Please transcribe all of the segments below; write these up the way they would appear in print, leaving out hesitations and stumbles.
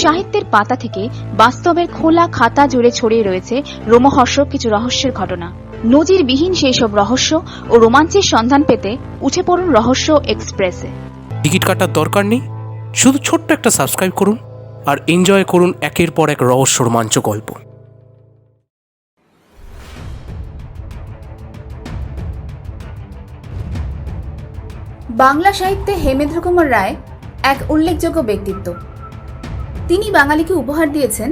সাহিত্যের পাতা থেকে বাস্তবের খোলা খাতা জুড়ে ছড়িয়ে রয়েছে রোমহর্ষক কিছু রহস্যের ঘটনা। নজিরবিহীন সেই সব রহস্য ও রোমাঞ্চের সন্ধান পেতে উঠে পড়ুন রহস্য এক্সপ্রেসে। টিকিট কাটার দরকার নেই, শুধু ছোট্ট একটা সাবস্ক্রাইব করুন আর এনজয় করুন একের পর এক রহস্য রোমাঞ্চ গল্প। বাংলা সাহিত্যে হেমেন্দ্র কুমার রায় এক উল্লেখযোগ্য ব্যক্তিত্ব। তিনি বাঙালিকে উপহার দিয়েছেন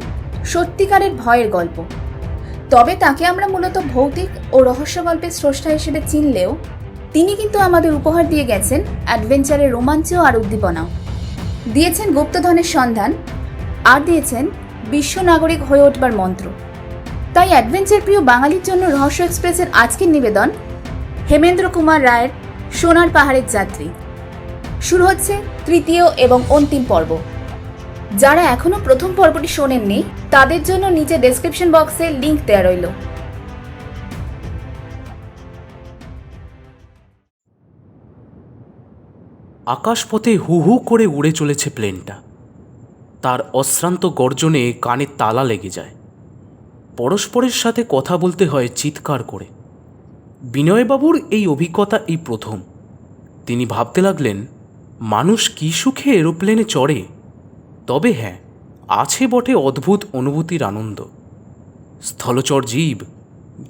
সত্যিকারের ভয়ের গল্প। তবে তাকে আমরা মূলত ভৌতিক ও রহস্য গল্পের স্রষ্টা হিসেবে চিনলেও তিনি কিন্তু আমাদের উপহার দিয়ে গেছেন অ্যাডভেঞ্চারের রোমাঞ্চ আর উদ্দীপনাও। দিয়েছেন গুপ্তধনের সন্ধান আর দিয়েছেন বিশ্ব নাগরিক হয়ে উঠবার মন্ত্র। তাই অ্যাডভেঞ্চার প্রিয় বাঙালির জন্য রহস্য এক্সপ্রেসের আজকের নিবেদন হেমেন্দ্র কুমার রায়ের সোনার পাহাড়ের যাত্রী। শুরু হচ্ছে তৃতীয় এবং অন্তিম পর্ব। যারা এখনো প্রথম পর্বটি শোনেননি তাদের জন্য নিচে ডেসক্রিপশন বক্সে লিংক দেওয়া রইল। আকাশপথে হু হু করে উড়ে চলেছে প্লেনটা। তার অশ্রান্ত গর্জনে কানে তালা লেগে যায়। পরস্পরের সাথে কথা বলতে হয় চিৎকার করে। বিনয়বাবুর এই অভিজ্ঞতা এই প্রথম। তিনি ভাবতে লাগলেন, মানুষ কি সুখে এরোপ্লেনে চড়ে। তবে হ্যাঁ, আছে বটে অদ্ভুত অনুভূতির আনন্দ। স্থলচর জীব,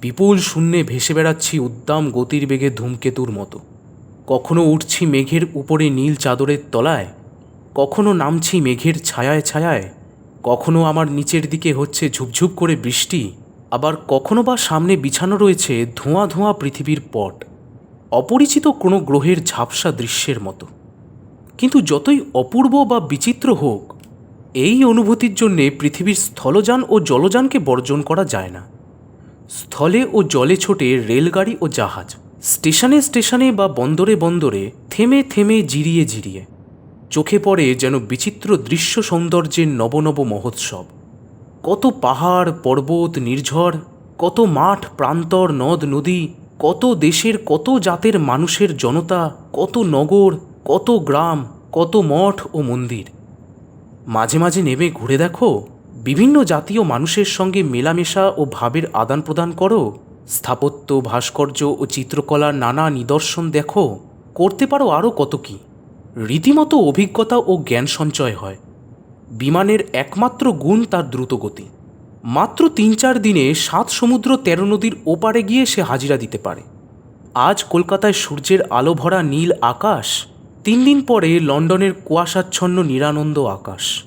বিপুল শূন্যে ভেসে বেড়াচ্ছি উদ্দাম গতির বেগে ধূমকেতুর মতো। কখনো উঠছি মেঘের উপরে নীল চাদরের তলায়, কখনো নামছি মেঘের ছায়ায় ছায়ায়, কখনো আমার নিচের দিকে হচ্ছে ঝুপঝুপ করে বৃষ্টি, আবার কখনো বা সামনে বিছানো রয়েছে ধোঁয়া ধোঁয়া পৃথিবীর পট, অপরিচিত কোনো গ্রহের ঝাপসা দৃশ্যের মতো। কিন্তু যতই অপূর্ব বা বিচিত্র হোক, এই অনুভূতির জন্যে পৃথিবীর স্থলযান ও জলযানকে বর্জন করা যায় না। স্থলে ও জলে ছোটে রেলগাড়ি ও জাহাজ, স্টেশনে স্টেশনে বা বন্দরে বন্দরে থেমে থেমে জিরিয়ে জিরিয়ে চোখে পড়ে যেন বিচিত্র দৃশ্য সৌন্দর্যের নবনব মহোৎসব। কত পাহাড় পর্বত নির্ঝর, কত মাঠ প্রান্তর নদ নদী, কত দেশের কত জাতের মানুষের জনতা, কত নগর, কত গ্রাম, কত মঠ ও মন্দির। মাঝে মাঝে নেমে ঘুরে দেখো, বিভিন্ন জাতীয় মানুষের সঙ্গে মেলামেশা ও ভাবের আদান প্রদান করো। স্থাপত্য, ভাস্কর্য ও চিত্রকলার নানা নিদর্শন দেখো। করতে পারো আরও কত কী। রীতিমতো অভিজ্ঞতা ও জ্ঞান সঞ্চয় হয়। বিমানের একমাত্র গুণ তার দ্রুতগতি। মাত্র ৩-৪ দিনে ৭ সমুদ্র ১৩ নদীর ওপারে গিয়ে সে হাজিরা দিতে পারে। আজ কলকাতায় সূর্যের আলো ভরা নীল আকাশ, ৩ দিন পরে লন্ডনের কুয়াশাচ্ছন্ন নিরানন্দ আকাশ।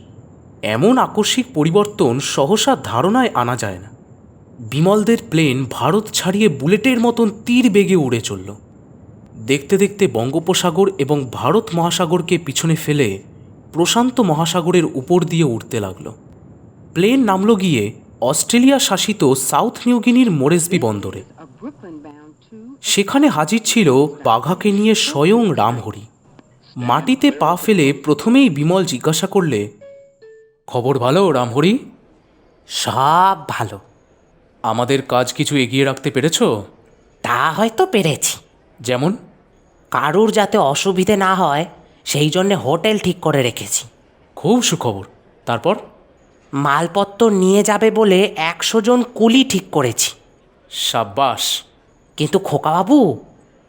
এমন আকস্মিক পরিবর্তন সহসা ধারণায় আনা যায় না। বিমলদের প্লেন ভারত ছাড়িয়ে বুলেটের মতন তীর বেগে উড়ে চলল। দেখতে দেখতে বঙ্গোপসাগর এবং ভারত মহাসাগরকে পিছনে ফেলে প্রশান্ত মহাসাগরের উপর দিয়ে উঠতে লাগল। প্লেন নামল গিয়ে অস্ট্রেলিয়া শাসিত সাউথ নিউগিনির মোরেসবি বন্দরে। সেখানে হাজির ছিল বাঘাকে নিয়ে স্বয়ং রামহরি। মাটিতে পা ফেলে প্রথমেই বিমল জিজ্ঞাসা করলে, খবর ভালো রামহরি? সব ভালো। আমাদের কাজ কিছু এগিয়ে রাখতে পেরেছ? তা হয়তো পেরেছি। যেমন? কারুর যাতে অসুবিধে না হয় সেই জন্যে হোটেল ঠিক করে রেখেছি। খুব সুখবর। তারপর? মালপত্র নিয়ে যাবে বলে ১০০ জন কুলি ঠিক করেছি। সাব্বাস। কিন্তু খোকাবাবু,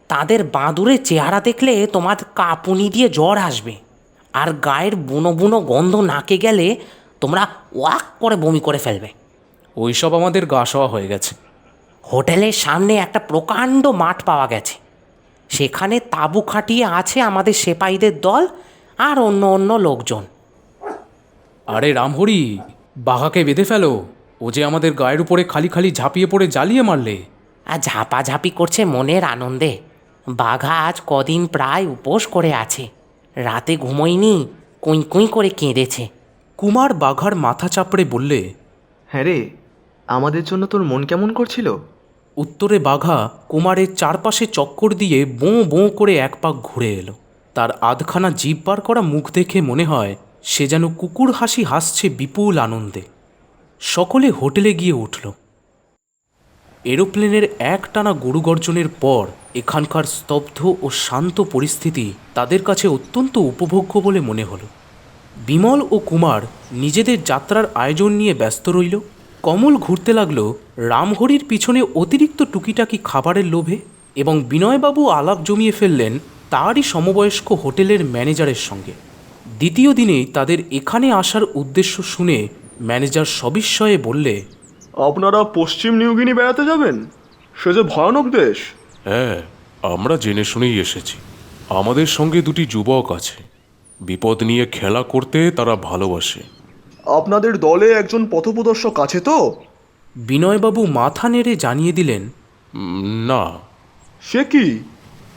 তাদের বাঁদুরের চেহারা দেখলে তোমার কাঁপুনি দিয়ে জ্বর আসবে, আর গায়ের বুনো বুনো গন্ধ নাকে গেলে তোমরা ওয়াক করে বমি করে ফেলবে। ওইসব আমাদের গা সওয়া হয়ে গেছে। হোটেলের সামনে একটা প্রকাণ্ড মাঠ পাওয়া গেছে। সেখানে তাঁবু খাটিয়ে আছে আমাদের সেপাইদের দল আর অন্য অন্য লোকজন। আরে রামহরি, বাঘাকে বেঁধে ফেলো। ও যে আমাদের গায়ের উপরে খালি খালি ঝাঁপিয়ে পড়ে জ্বালিয়ে মারলে। আর ঝাপাঝাপি করছে মনের আনন্দে। বাঘা আজ কদিন প্রায় উপোস করে আছে, রাতে ঘুমোয়নি, কুঁই কুঁই করে কেঁদেছে। কুমার বাঘার মাথা চাপড়ে বললে, হ্যাঁ রে, আমাদের জন্য তোর মন কেমন করছিল? উত্তরে বাঘা কুমারের চারপাশে চক্কর দিয়ে বোঁ বোঁ করে এক পাক ঘুরে এলো। তার আধখানা জিভ বার করা মুখ দেখে মনে হয় সে যেন কুকুর হাসি হাসছে বিপুল আনন্দে। সকলে হোটেলে গিয়ে উঠল। এরোপ্লেনের একটানা গরুগর্জনের পর এখানকার স্তব্ধ ও শান্ত পরিস্থিতি তাদের কাছে অত্যন্ত উপভোগ্য বলে মনে হলো। বিমল ও কুমার নিজেদের যাত্রার আয়োজন নিয়ে ব্যস্ত রইল। কমল ঘুরতে লাগলো রামহরির পিছনে অতিরিক্ত টুকিটাকি খাবারের লোভে, এবং বিনয়বাবু আলাপ জমিয়ে ফেললেন তারই সমবয়স্ক হোটেলের ম্যানেজারের সঙ্গে। দ্বিতীয় দিনেই তাদের এখানে আসার উদ্দেশ্য শুনে ম্যানেজার সবিস্ময়ে বললে, আপনারা পশ্চিম নিউগিনি বেড়াতে যাবেন? সে যে ভয়ানক দেশ। হ্যাঁ, আমরা জেনে শুনেই এসেছি। আমাদের সঙ্গে দুটি যুবক আছে, বিপদ নিয়ে খেলা করতে তারা ভালোবাসে। আপনাদের দলে একজন পথপ্রদর্শক আছে তো? বিনয়বাবু মাথা নেড়ে জানিয়ে দিলেন, না। সে কি?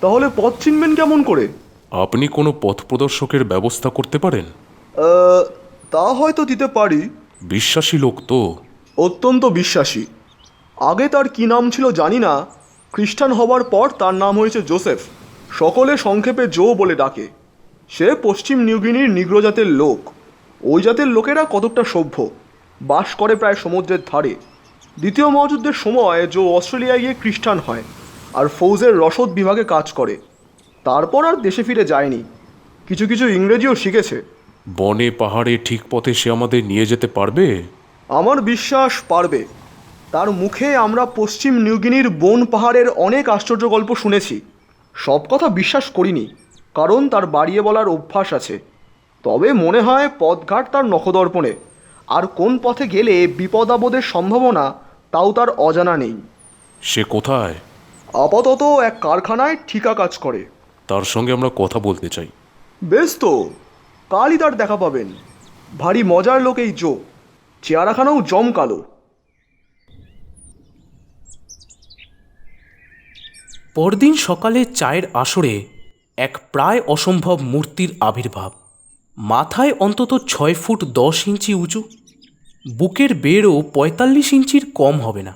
তাহলে পথ চিনবেন কেমন করে? আপনি কোনো পথ প্রদর্শকের ব্যবস্থা করতে পারেন? তা হয়তো দিতে পারি। বিশ্বাসী লোক তো? অত্যন্ত বিশ্বাসী। আগে তার কি নাম ছিল জানি না, খ্রিস্টান হবার পর তার নাম হয়েছে জোসেফ। সকলে সংক্ষেপে জো বলে ডাকে। সে পশ্চিম নিউগিনির নিগ্রো জাতের লোক। ওই জাতের লোকেরা কতকটা সভ্য, বাস করে প্রায় সমুদ্রের ধারে। দ্বিতীয় মহাযুদ্ধের সময় জো অস্ট্রেলিয়ায় গিয়ে খ্রিস্টান হয় আর ফৌজের রসদ বিভাগে কাজ করে। তারপর আর দেশে ফিরে যায়নি। কিছু কিছু ইংরেজিও শিখেছে। বনে পাহাড়ে ঠিক পথে সে আমাদের নিয়ে যেতে পারবে? আমার বিশ্বাস পারবে। তার মুখে আমরা পশ্চিম নিউগিনির বন পাহাড়ের অনেক আশ্চর্য গল্প শুনেছি। সব কথা বিশ্বাস করিনি, কারণ তার বাড়িয়ে বলার অভ্যাস আছে। তবে মনে হয় পথঘাট তার নখদর্পণে, আর কোন পথে গেলে বিপদ আপদের সম্ভাবনা তাও তার অজানা নেই। সে কোথায়? আপাতত এক কারখানায় ঠিকা কাজ করে। তার সঙ্গে আমরা কথা বলতে চাই। বেশ তো, কালই তার দেখা পাবেন। ভারী মজার লোক এই জো, চেহারাখানাও জমকালো। পরদিন সকালে চায়ের আসরে এক প্রায় অসম্ভব মূর্তির আবির্ভাব। মাথায় অন্তত 6 ফুট 10 ইঞ্চি উঁচু, বুকের বেড়ও 45 ইঞ্চির কম হবে না।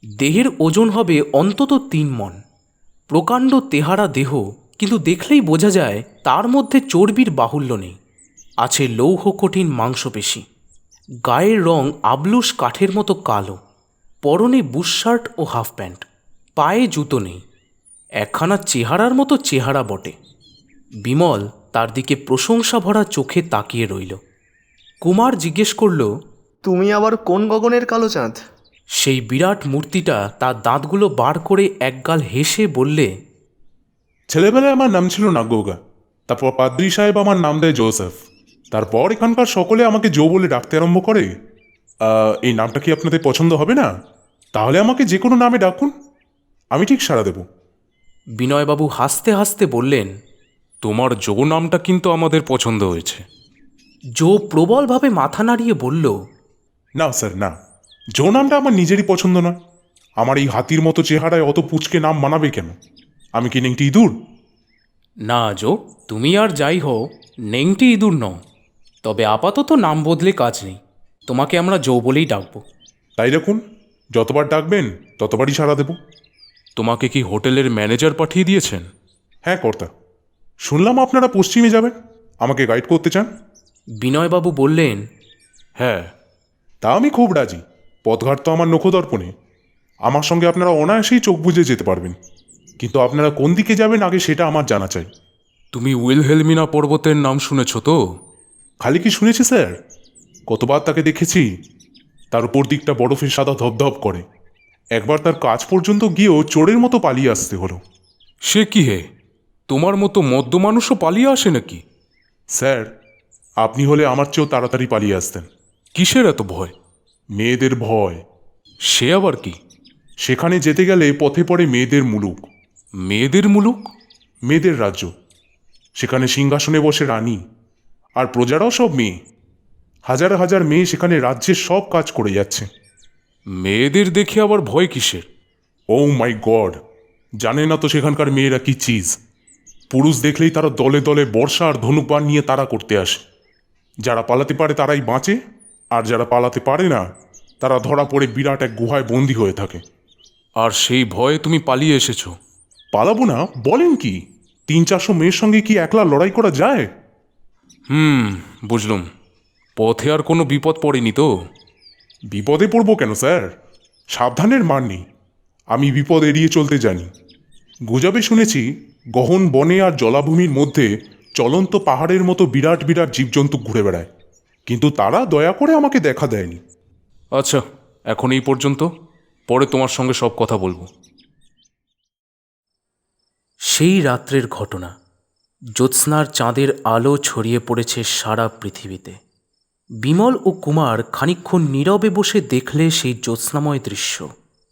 দেহের ওজন হবে অন্তত 3 মণ। প্রকাণ্ড তেহারা দেহ, কিন্তু দেখলেই বোঝা যায় তার মধ্যে চর্বির বাহুল্য নেই। আছে লৌহ কঠিন মাংসপেশি। গায়ের রং আবলুস কাঠের মতো কালো। পরনে বুশশার্ট ও হাফ প্যান্ট। পায়ে জুতো নেই। একখানা চেহারার মতো চেহারা বটে। বিমল তার দিকে প্রশংসা ভরা চোখে তাকিয়ে রইল। কুমার জিজ্ঞেস করল, তুমি আবার কোন গগনের কালো চাঁদ? সেই বিরাট মূর্তিটা তার দাঁতগুলো বার করে একগাল হেসে বললে, ছেলেবেলায় আমার নাম ছিল নাগৌগা, তারপর পাদ্রী সাহেব আমার নাম দেয় জোসেফ। তারপর এখানকার সকলে আমাকে জো বলে ডাকতে আরম্ভ করে। এই নামটা কি আপনাদের পছন্দ হবে না? তাহলে আমাকে যে কোনো নামে ডাকুন, আমি ঠিক সাড়া দেব। বিনয়বাবু হাসতে হাসতে বললেন, তোমার জো নামটা কিন্তু আমাদের পছন্দ হয়েছে। জো প্রবলভাবে মাথা নাড়িয়ে বলল, না স্যার, না, জো নামটা আমার নিজেরই পছন্দ নয়। আমার এই হাতির মতো চেহারায় অত পুচকে নাম মানাবে কেন? আমি কি নেংটি ইঁদুর? না জো, তুমি আর যাই হও নেংটি ইঁদুর নও। তবে আপাতত নাম বদলে কাজ নেই, তোমাকে আমরা জো বলেই ডাকব। তাই দেখুন, যতবার ডাকবেন ততবারই সাড়া দেব। তোমাকে কি হোটেলের ম্যানেজার পাঠিয়ে দিয়েছেন? হ্যাঁ কর্তা, শুনলাম আপনারা পশ্চিমে যাবেন, আমাকে গাইড করতে চান। বিনয়বাবু বললেন, হ্যাঁ। তা আমি খুব রাজি। পথঘাট তো আমার নখদর্পণে। আমার সঙ্গে আপনারা অনায়াসেই চোখ বুজে যেতে পারবেন, কিন্তু আপনারা কোন দিকে যাবেন আগে সেটা আমার জানা চাই। তুমি উইলহেলমিনা পর্বতের নাম শুনেছ তো? খালি কি শুনেছি স্যার, কতবার তাকে দেখেছি। তার উপর দিকটা বরফে সাদা ধপধপ করে। একবার তার কাজ পর্যন্ত গিয়েও চোরের মতো পালিয়ে আসতে হলো। সে কি হে, তোমার মতো মদ্য মানুষও পালিয়ে আসে নাকি? স্যার, আপনি হলে আমার চেয়েও তাড়াতাড়ি পালিয়ে আসতেন। কিসের এত ভয়? মেয়েদের ভয়। সে আবার কি? সেখানে যেতে গেলে পথে পড়ে মেয়েদের মুলুক। মেয়েদের মুলুক? মেয়েদের রাজ্য। সেখানে সিংহাসনে বসে রানী, আর প্রজারাও সব মেয়ে। হাজার হাজার মেয়ে সেখানে রাজ্যের সব কাজ করে যাচ্ছে। মেয়েদের দেখে আবার ভয় কিসের? ও মাই গড, জানে না তো সেখানকার মেয়েরা কি চিজ। পুরুষ দেখলেই তারা দলে দলে বর্ষা আর ধনুকবাণ নিয়ে তারা করতে আসে। যারা পালাতে পারে তারাই বাঁচে, আর যারা পালাতে পারে না তারা ধরা পড়ে বিরাট এক গুহায় বন্দী হয়ে থাকে। আর সেই ভয়ে তুমি পালিয়ে এসেছো? পালাবো না বলেন কি? 300-400 মেয়ের সঙ্গে কি একলা লড়াই করা যায়? বুঝলুম। পথে আর কোনো বিপদ পড়েনি তো? বিপদে পড়বো কেন স্যার? সাবধানের মান নেই। আমি বিপদ এড়িয়ে চলতে জানি। গুজবে শুনেছি গহন বনে আর জলাভূমির মধ্যে চলন্ত পাহাড়ের মতো বিরাট বিরাট জীবজন্তু ঘুরে বেড়ায়, কিন্তু তারা দয়া করে আমাকে দেখা দেয়নি। আচ্ছা, এখন এই পর্যন্ত, পরে তোমার সঙ্গে সব কথা বলবো। সেই রাত্রের ঘটনা। জ্যোৎস্নার চাঁদের আলো ছড়িয়ে পড়েছে সারা পৃথিবীতে। বিমল ও কুমার খানিকক্ষণ নীরবে বসে দেখলে সেই জ্যোৎস্নাময় দৃশ্য,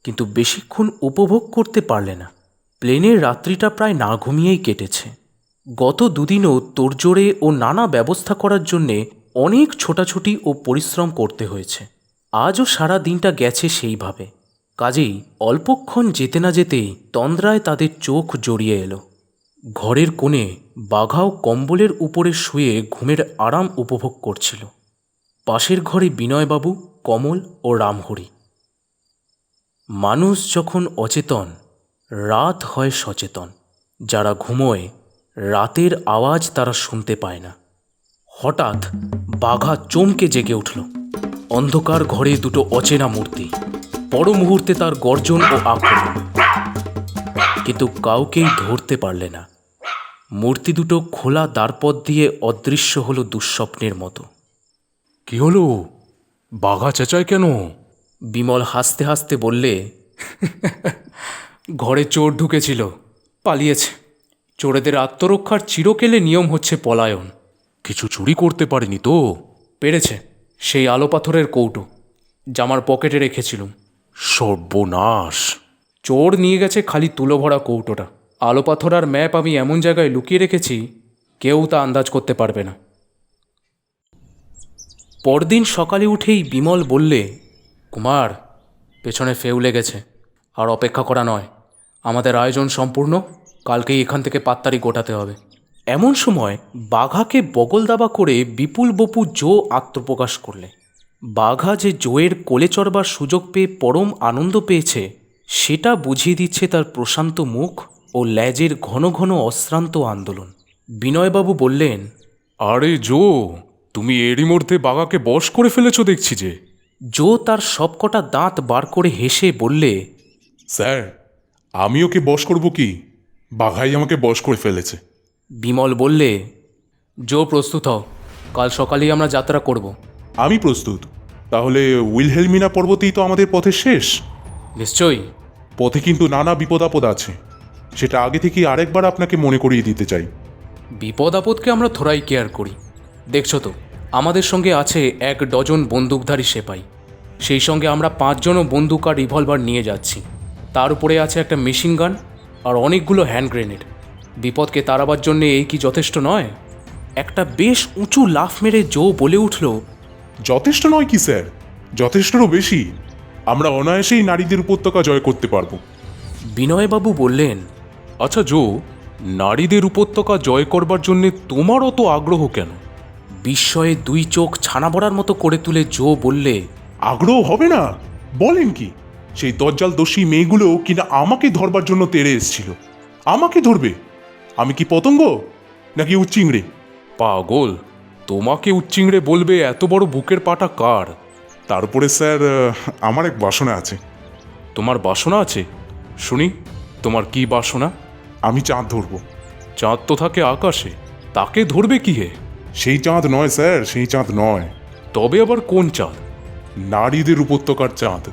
কিন্তু বেশিক্ষণ উপভোগ করতে পারলে না। প্লেনের রাত্রিটা প্রায় না ঘুমিয়েই কেটেছে। গত দুদিনও তোড়জোড়ে ও নানা ব্যবস্থা করার জন্যে অনেক ছোটাছুটি ও পরিশ্রম করতে হয়েছে। আজও সারা দিনটা গেছে সেইভাবে। কাজেই অল্পক্ষণ যেতে না যেতেই তন্দ্রায় তাদের চোখ জড়িয়ে এলো। ঘরের কোণে বাঘাও কম্বলের উপরে শুয়ে ঘুমের আরাম উপভোগ করছিল। পাশের ঘরে বিনয়বাবু, কমল ও রামহরি। মানুষ যখন অচেতন, রাত হয় সচেতন। যারা ঘুমোয়, রাতের আওয়াজ তারা শুনতে পায় না। হঠাৎ বাঘা চমকে জেগে উঠল। অন্ধকার ঘরে দুটো অচেনা মূর্তি। পর মুহূর্তে তার গর্জন ও আক্রমণ, কিন্তু কাউকেই ধরতে পারলে না। মূর্তি দুটো খোলা দ্বারপথ দিয়ে অদৃশ্য হলো দুঃস্বপ্নের মতো। কি হলো? বাঘা চেঁচায় কেন? বিমল হাসতে হাসতে বললে, ঘরে চোর ঢুকেছিল, পালিয়েছে। চোরেদের আত্মরক্ষার চিরকেলে নিয়ম হচ্ছে পলায়ন। কিছু চুরি করতে পারেনি তো? পেরেছে। সেই আলো পাথরের কৌটো জামার পকেটে রেখেছিলুম। সর্বনাশ! চোর নিয়ে গেছে খালি তুলো ভরা কৌটোটা। আলো পাথর আর ম্যাপ আমি এমন জায়গায় লুকিয়ে রেখেছি, কেউ তা আন্দাজ করতে পারবে না। পরদিন সকালে উঠেই বিমল বললে, কুমার, পেছনে ফেউলে গেছে, আর অপেক্ষা করা নয়। আমাদের আয়োজন সম্পূর্ণ, কালকেই এখান থেকে পাত্তারি গোটাতে হবে। এমন সময় বাঘাকে বগল দাবা করে বিপুল বপু জো আত্মপ্রকাশ করলে। বাঘা যে জোয়ের কোলে চড়বার সুযোগ পেয়ে পরম আনন্দ পেয়েছে, সেটা বুঝিয়ে দিচ্ছে তার প্রশান্ত মুখ ও ল্যাজের ঘন ঘন অশ্রান্ত আন্দোলন। বিনয়বাবু বললেন, আরে জো, তুমি এরই মধ্যে বাঘাকে বশ করে ফেলেছো দেখছি যে। জো তার সবকটা দাঁত বার করে হেসে বললে, স্যার, আমি ওকে বশ করব কি? বাঘাই আমাকে বশ করে ফেলেছে। বিমল বললে, জো প্রস্তুত হও, কাল সকালেই আমরা যাত্রা করব। আমি প্রস্তুত। তাহলে উইলহেলমিনা পর্বতেই তো আমাদের পথের শেষ। নিশ্চয়ই। পথে কিন্তু নানা বিপদ আপদ আছে, সেটা আগে থেকেই আরেকবার আপনাকে মনে করিয়ে দিতে চাই। বিপদ আপদকে আমরা থোড়াই কেয়ার করি। দেখছো তো, আমাদের সঙ্গে আছে 1 ডজন বন্দুকধারী সেপাই। সেই সঙ্গে আমরা 5 জনও বন্দুক আর রিভলভার নিয়ে যাচ্ছি। তার উপরে আছে একটা মেশিন গান আর অনেকগুলো হ্যান্ড গ্রেনেড। বিপদকে তাড়াবার জন্যে এই কি যথেষ্ট নয়? একটা বেশ উঁচু লাফ মেরে জো বলে উঠল, যথেষ্ট নয় কি স্যার, যথেষ্টরও বেশি। আমরা অনায়াসেই নারীদের উপত্যকা জয় করতে পারবো। বিনয়বাবু বললেন, আচ্ছা জো, নারীদের উপত্যকা জয় করবার জন্যে তোমার অত আগ্রহ কেন? বিস্ময়ে 2 চোখ ছানা ভরার মতো করে তুলে জো বললে, আগ্রহ হবে না? বলেন কি? সেই দজ্জাল দোষী মেয়েগুলো কিনা আমাকে ধরবার জন্য তেড়ে এসেছিল। আমাকে ধরবে? আমি কি পতঙ্গ নাকি উচ্চিংড়ে? পাগল, তোমাকে উচ্চিংড়ে বলবে এত বড় বুকের পাটা কার? তারপরে স্যার, আমার এক বাসনা আছে। তোমার বাসনা আছে? শুনি, তোমার কি বাসনা? আমি চাঁদ ধরবো। চাঁদ তো থাকে আকাশে, তাকে ধরবে কি হে? সেই চাঁদ নয় স্যার, সেই চাঁদ নয়। তবে আবার কোন চাঁদ? নারীদের উপত্যকার চাঁদ।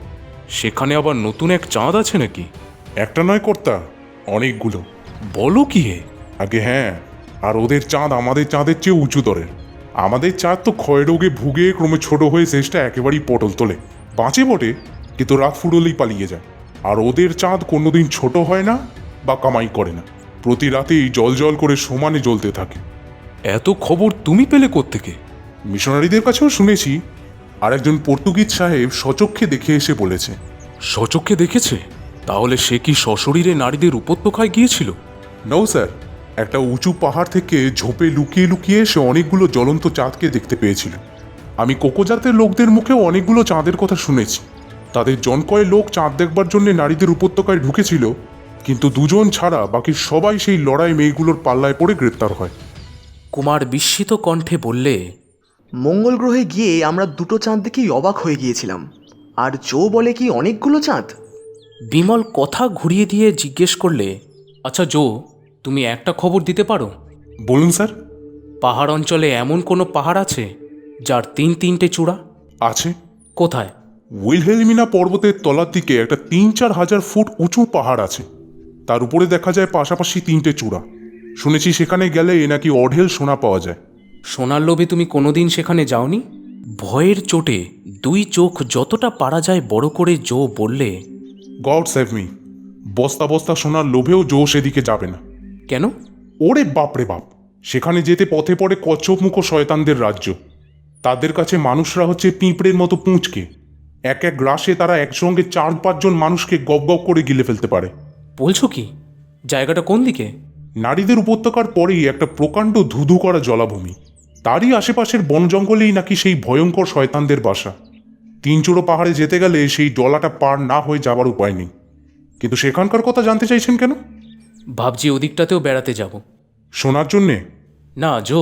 সেখানে আবার নতুন এক চাঁদ আছে নাকি? একটা নয় কর্তা, অনেকগুলো। বলো কি হে? আগে হ্যাঁ, আর ওদের চাঁদ আমাদের চাঁদের চেয়ে উঁচু দরের। আমাদের চাঁদ তো ক্ষয়রোগে ভুগে ক্রমে ছোট হয়ে শেষটা একেবারেই পটল তোলে। বাঁচে বটে, কিন্তু রাত ফুরলেই পালিয়ে যায়। আর ওদের চাঁদ কোনোদিন ছোট হয় না বা কামাই করে না, প্রতি রাতেই জল জল করে সমানে জ্বলতে থাকে। এত খবর তুমি পেলে কোত্থেকে? মিশনারিদের কাছেও শুনেছি, আর একজন পর্তুগিজ সাহেব সচক্ষে দেখে এসে বলেছে। সচক্ষে দেখেছে? তাহলে সে কি সশরীরে নারীদের উপত্যকায় গিয়েছিল? নৌ স্যার, একটা উঁচু পাহাড় থেকে ঝোপে লুকিয়ে লুকিয়ে সে অনেকগুলো জ্বলন্ত চাঁদকে দেখতে পেয়েছিল। আমি কোকোজাতের লোকদের মুখেও অনেকগুলো চাঁদের কথা শুনেছি। তাদের জনকয় লোক চাঁদ দেখবার জন্য নারীদের উপত্যকায় ঢুকেছিল, কিন্তু 2 জন ছাড়া বাকি সবাই সেই লড়াই মেয়েগুলোর পাল্লায় পড়ে গ্রেপ্তার হয়। কুমার বিস্মিত কণ্ঠে বললে, মঙ্গল গ্রহে গিয়ে আমরা 2টো চাঁদ দেখেই অবাক হয়ে গিয়েছিলাম, আর জো বলে কি অনেকগুলো চাঁদ। বিমল কথা ঘুরিয়ে দিয়ে জিজ্ঞেস করলে, আচ্ছা জো, তুমি একটা খবর দিতে পারো? বলুন স্যার। পাহাড় অঞ্চলে এমন কোনো পাহাড় আছে যার 3-3টে চূড়া? আছে। কোথায়? উইলহেলমিনা পর্বতের তলার দিকে একটা 3-4 হাজার ফুট উঁচু পাহাড় আছে। তার উপরে দেখা যায় পাশাপাশি 3টে চূড়া। শুনেছি সেখানে গেলে নাকি অঢেল সোনা পাওয়া যায়। সোনার লোভে তুমি কোনোদিন সেখানে যাওনি? ভয়ের চোটে 2 চোখ যতটা পারা যায় বড় করে জো বললে, গড সেভ মি, বস্তা বস্তা সোনার লোভেও জো সেদিকে যাবে না। কেন? ওরে বাপরে বাপ, সেখানে যেতে পথে পড়ে কচ্ছপমুখো শয়তানদের রাজ্য। তাদের কাছে মানুষরা হচ্ছে পিঁপড়ের মতো পুঁচকে। এক এক গ্রাসে তারা একসঙ্গে 4-5 জন মানুষকে গপ গপ করে গিলে ফেলতে পারে। বলছো কি? জায়গাটা কোন দিকে? নারীদের উপত্যকার পরেই একটা প্রকাণ্ড ধুধু করা জলাভূমি। তারই আশেপাশের বন জঙ্গলেই নাকি সেই ভয়ঙ্কর শয়তানদের বাসা। 3 চূড়ো পাহাড়ে যেতে গেলে সেই ডলাটা পার না হয়ে যাবার উপায় নেই। কিন্তু সেখানকার কথা জানতে চাইছেন কেন? ভাবছি ওদিকটাতেও বেড়াতে যাব। শোনার জন্যে? না জো,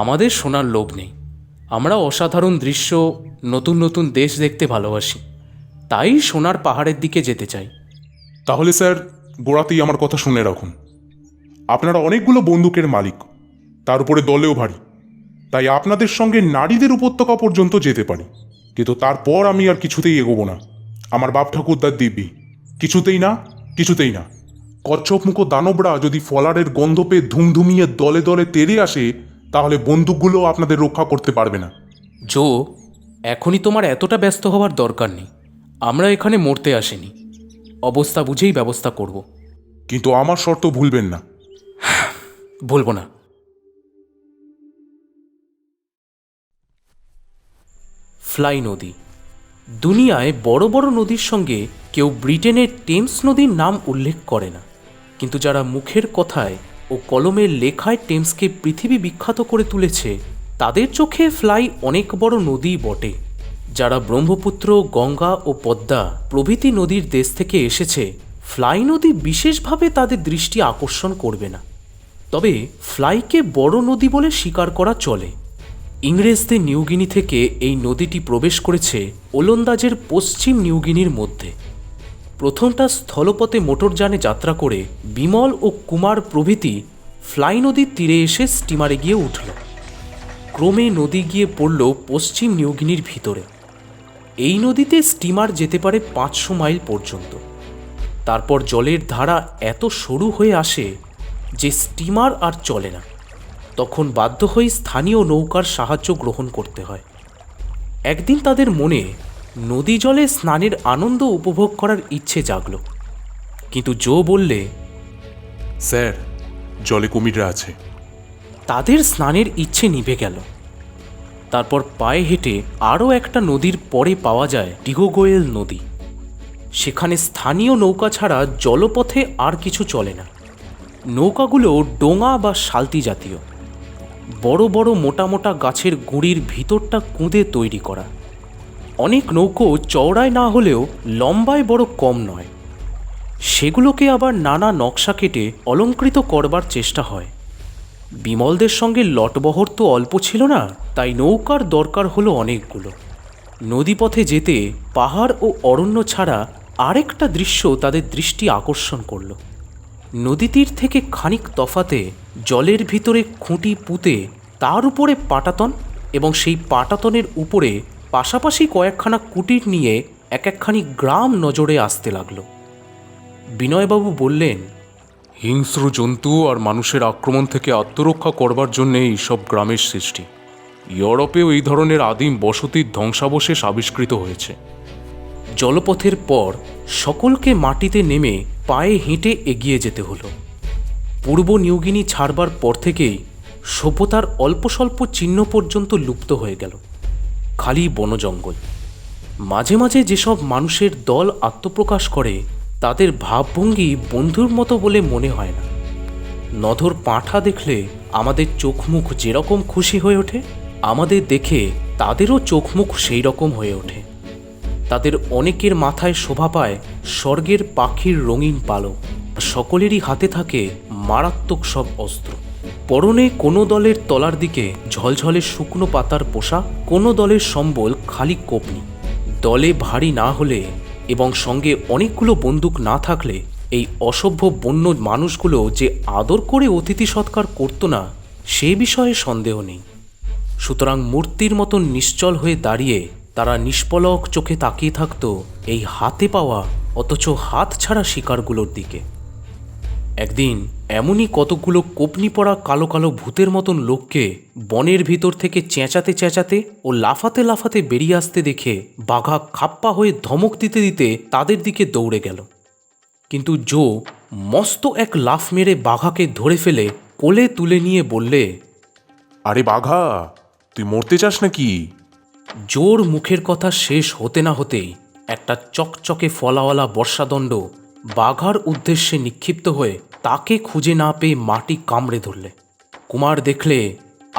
আমাদের শোনার লোভ নেই। আমরা অসাধারণ দৃশ্য, নতুন নতুন দেশ দেখতে ভালোবাসি, তাই সোনার পাহাড়ের দিকে যেতে চাই। তাহলে স্যার, গোড়াতেই আমার কথা শুনে রাখুন। আপনারা অনেকগুলো বন্দুকের মালিক, তার উপরে দলেও ভারী। তাই আপনাদের সঙ্গে নারীদের উপত্যকা পর্যন্ত যেতে পারি, কিন্তু তারপর আমি আর কিছুতেই এগোবো না। আমার বাপ ঠাকুরদার দিব্যি, কিছুতেই না, কিছুতেই না। কচ্ছপমুখো দানবরা যদি ফলারের গন্ধ পেয়ে ধুমধুমিয়ে দলে দলে তেড়ে আসে, তাহলে বন্দুকগুলো আপনাদের রক্ষা করতে পারবে না। জো, এখনই তোমার এতটা ব্যস্ত হওয়ার দরকার নেই। আমরা এখানে মরতে আসিনি, অবস্থা বুঝেই ব্যবস্থা করব। কিন্তু আমার শর্ত ভুলবেন না। বলবো না। ফ্লাই নদী। দুনিয়ায় বড় বড় নদীর সঙ্গে কেউ ব্রিটেনের টেমস নদীর নাম উল্লেখ করে না, কিন্তু যারা মুখের কথায় ও কলমের লেখায় টেমসকে পৃথিবী বিখ্যাত করে তুলেছে, তাদের চোখে ফ্লাই অনেক বড় নদী বটে। যারা ব্রহ্মপুত্র, গঙ্গা ও পদ্মা প্রভৃতি নদীর দেশ থেকে এসেছে, ফ্লাই নদী বিশেষভাবে তাদের দৃষ্টি আকর্ষণ করবে না। তবে ফ্লাইকে বড় নদী বলে স্বীকার করা চলে। ইংরেজদের নিউগিনি থেকে এই নদীটি প্রবেশ করেছে ওলন্দাজের পশ্চিম নিউগিনির মধ্যে। প্রথমটা স্থলপথে মোটরযানে যাত্রা করে বিমল ও কুমার প্রভৃতি ফ্লাই নদীর তীরে এসে স্টিমারে গিয়ে উঠল। ক্রমে নদী গিয়ে পড়ল পশ্চিম নিউগিনির ভিতরে। এই নদীতে স্টিমার যেতে পারে 500 মাইল পর্যন্ত। তারপর জলের ধারা এত সরু হয়ে আসে যে স্টিমার আর চলে না। তখন বাধ্য হয়ে স্থানীয় নৌকার সাহায্য গ্রহণ করতে হয়। একদিন তাদের মনে নদী জলে স্নানের আনন্দ উপভোগ করার ইচ্ছে জাগল, কিন্তু জো বললে, স্যার, জলে কুমিররা আছে। তাদের স্নানের ইচ্ছে নিভে গেল। তারপর পায়ে হেঁটে আরও একটা নদীর পরে পাওয়া যায় ডিগোগোয়েল নদী। সেখানে স্থানীয় নৌকা ছাড়া জলপথে আর কিছু চলে না। নৌকাগুলো ডোঙা বা শালতি জাতীয়, বড় বড় মোটা মোটা গাছের গুঁড়ির ভিতরটা কুঁদে তৈরি করা। অনেক নৌকো চওড়ায় না হলেও লম্বায় বড় কম নয়। সেগুলোকে আবার নানা নকশা কেটে অলঙ্কৃত করবার চেষ্টা হয়। বিমলদের সঙ্গে লটবহর তো অল্প ছিল না, তাই নৌকার দরকার হলো অনেকগুলো। নদীপথে যেতে পাহাড় ও অরণ্য ছাড়া আরেকটা দৃশ্য তাদের দৃষ্টি আকর্ষণ করল। নদীতীর থেকে খানিক তফাতে জলের ভিতরে খুঁটি পুঁতে তার উপরে পাটাতন, এবং সেই পাটাতনের উপরে পাশাপাশি কয়েকখানা কুটির নিয়ে এক একখানি গ্রাম নজরে আসতে লাগল। বিনয়বাবু বললেন, হিংস্র জন্তু আর মানুষের আক্রমণ থেকে আত্মরক্ষা করবার জন্যে এইসব গ্রামের সৃষ্টি। ইউরোপেও এই ধরনের আদিম বসতির ধ্বংসাবশেষ আবিষ্কৃত হয়েছে। জলপথের পর সকলকে মাটিতে নেমে পায়ে হেঁটে এগিয়ে যেতে হলো। পূর্ব নিউগিনি ছাড়বার পর থেকেই সভ্যতার অল্প স্বল্প চিহ্ন পর্যন্ত লুপ্ত হয়ে গেল। খালি বনজঙ্গল। মাঝে মাঝে যেসব মানুষের দল আত্মপ্রকাশ করে, তাদের ভাবভঙ্গি বন্ধুর মতো বলে মনে হয় না। নধর পাঁঠা দেখলে আমাদের চোখ মুখ যেরকম খুশি হয়ে ওঠে, আমাদের দেখে তাদেরও চোখ মুখ সেই রকম হয়ে ওঠে। তাদের অনেকের মাথায় শোভা পায় স্বর্গের পাখির রঙিন পালক। সকলেরই হাতে থাকে মারাত্মক সব অস্ত্র। পরনে কোনো দলের তলার দিকে ঝলঝলে শুকনো পাতার পোশাক, কোনো দলের সম্বল খালি কোপনি। দলে ভারী না হলে এবং সঙ্গে অনেকগুলো বন্দুক না থাকলে এই অসভ্য বন্য মানুষগুলো যে আদর করে অতিথি সৎকার করতো না, সে বিষয়ে সন্দেহ নেই। সুতরাং মূর্তির মতো নিশ্চল হয়ে দাঁড়িয়ে তারা নিষ্পলক চোখে তাকিয়ে থাকত এই হাতে পাওয়া অথচ হাত ছাড়া শিকারগুলোর দিকে। একদিন এমনই কতগুলো কোপনি পড়া কালো কালো ভূতের মতন লোককে বনের ভিতর থেকে চেঁচাতে চেঁচাতে ও লাফাতে লাফাতে বেরিয়ে আসতে দেখে বাঘা খাপ্পা হয়ে ধমক দিতে দিতে তাদের দিকে দৌড়ে গেল। কিন্তু জো মস্ত এক লাফ মেরে বাঘাকে ধরে ফেলে কোলে তুলে নিয়ে বললে, আরে বাঘা, তুই মরতে চাস নাকি? জোর মুখের কথা শেষ হতে না হতেই একটা চকচকে ফলাওয়ালা বর্ষাদণ্ড বাঘার উদ্দেশ্যে নিক্ষিপ্ত হয়ে তাকে খুঁজে না পেয়ে মাটি কামড়ে ধরলে। কুমার দেখলে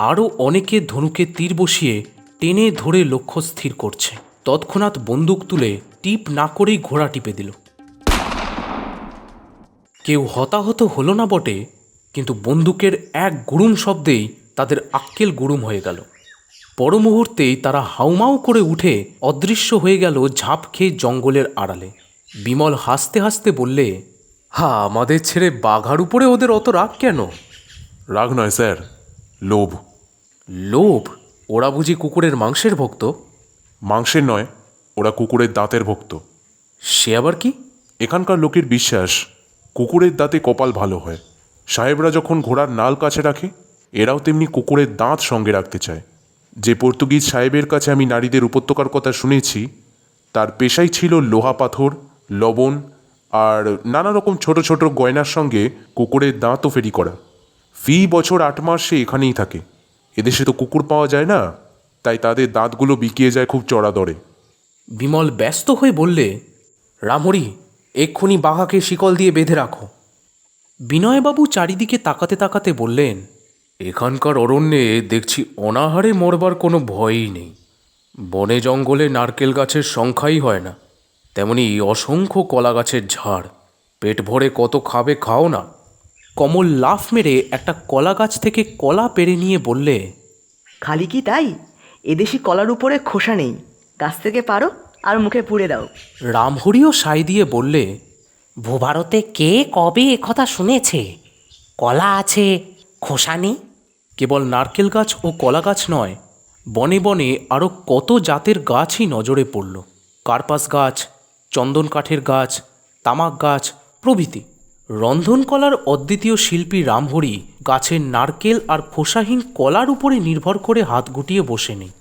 আরও অনেকে ধনুকে তীর বসিয়ে টেনে ধরে লক্ষ্য স্থির করছে। তৎক্ষণাৎ বন্দুক তুলে টিপ না করেই ঘোড়া টিপে দিল। কেউ হতাহত হলো না বটে, কিন্তু বন্দুকের এক গুড়ুম শব্দেই তাদের আক্কেল গুড়ুম হয়ে গেল। পর মুহূর্তেই তারা হাউমাউ করে উঠে অদৃশ্য হয়ে গেল ঝাঁপ খেয়ে জঙ্গলের আড়ালে। বিমল হাসতে হাসতে বললে, আমাদের ছেড়ে বাঘার উপরে ওদের অত রাগ কেন? রাগ নয় স্যার, লোভ। লোভ? ওরা বুঝি কুকুরের মাংসের ভক্ত? মাংসের নয়, ওরা কুকুরের দাঁতের ভক্ত। সে আবার কি? এখানকার লোকের বিশ্বাস কুকুরের দাঁতে কপাল ভালো হয়। সাহেবরা যখন ঘোড়ার নাল কাছে রাখে, এরাও তেমনি কুকুরের দাঁত সঙ্গে রাখতে চায়। যে পর্তুগিজ সাহেবের কাছে আমি নারীদের উপত্যকার কথা শুনেছি, তার পেশাই ছিল লোহা পাথর, লবণ আর নানা রকম ছোট ছোট গয়নার সঙ্গে কুকুরের দাঁতও ফেরি করা। ফি বছর 8 মাস সে এখানেই থাকে। এদেশে তো কুকুর পাওয়া যায় না, তাই তাদের দাঁতগুলো বিকিয়ে যায় খুব চড়া দরে। বিমল ব্যস্ত হয়ে বললে, রামহরি, এক্ষুনি বাঘাকে শিকল দিয়ে বেঁধে রাখো। বিনয়বাবু চারিদিকে তাকাতে তাকাতে বললেন, এখানকার অরণ্যে দেখছি অনাহারে মরবার কোনো ভয়ই নেই। বনে জঙ্গলে নারকেল গাছের সংখ্যাই হয় না, তেমনি অসংখ্য কলা গাছের ঝাড়। পেট ভরে কত খাবে, খাও না। কমল লাফ মেরে একটা কলা গাছ থেকে কলা পেড়ে নিয়ে বললে, খালি কি তাই, এদেশি কলার উপরে খোসা নেই, গাছ থেকে পারো আর মুখে পুড়ে দাও। রামহরিও সাই দিয়ে বললে, ভূভারতে কে কবে একথা শুনেছে? কলা আছে, খোসা নেই। কেবল নারকেল গাছ ও কলা গাছ নয়, বনে বনে আরও কত জাতের গাছই নজরে পড়ল। কার্পাস গাছ, চন্দন কাঠের গাছ, তামাক গাছ প্রভৃতি। রন্ধনকলার অদ্বিতীয় শিল্পী রামহরি গাছের নারকেল আর খোসাহীন কলার উপরে নির্ভর করে হাত গুটিয়ে বসে নেই।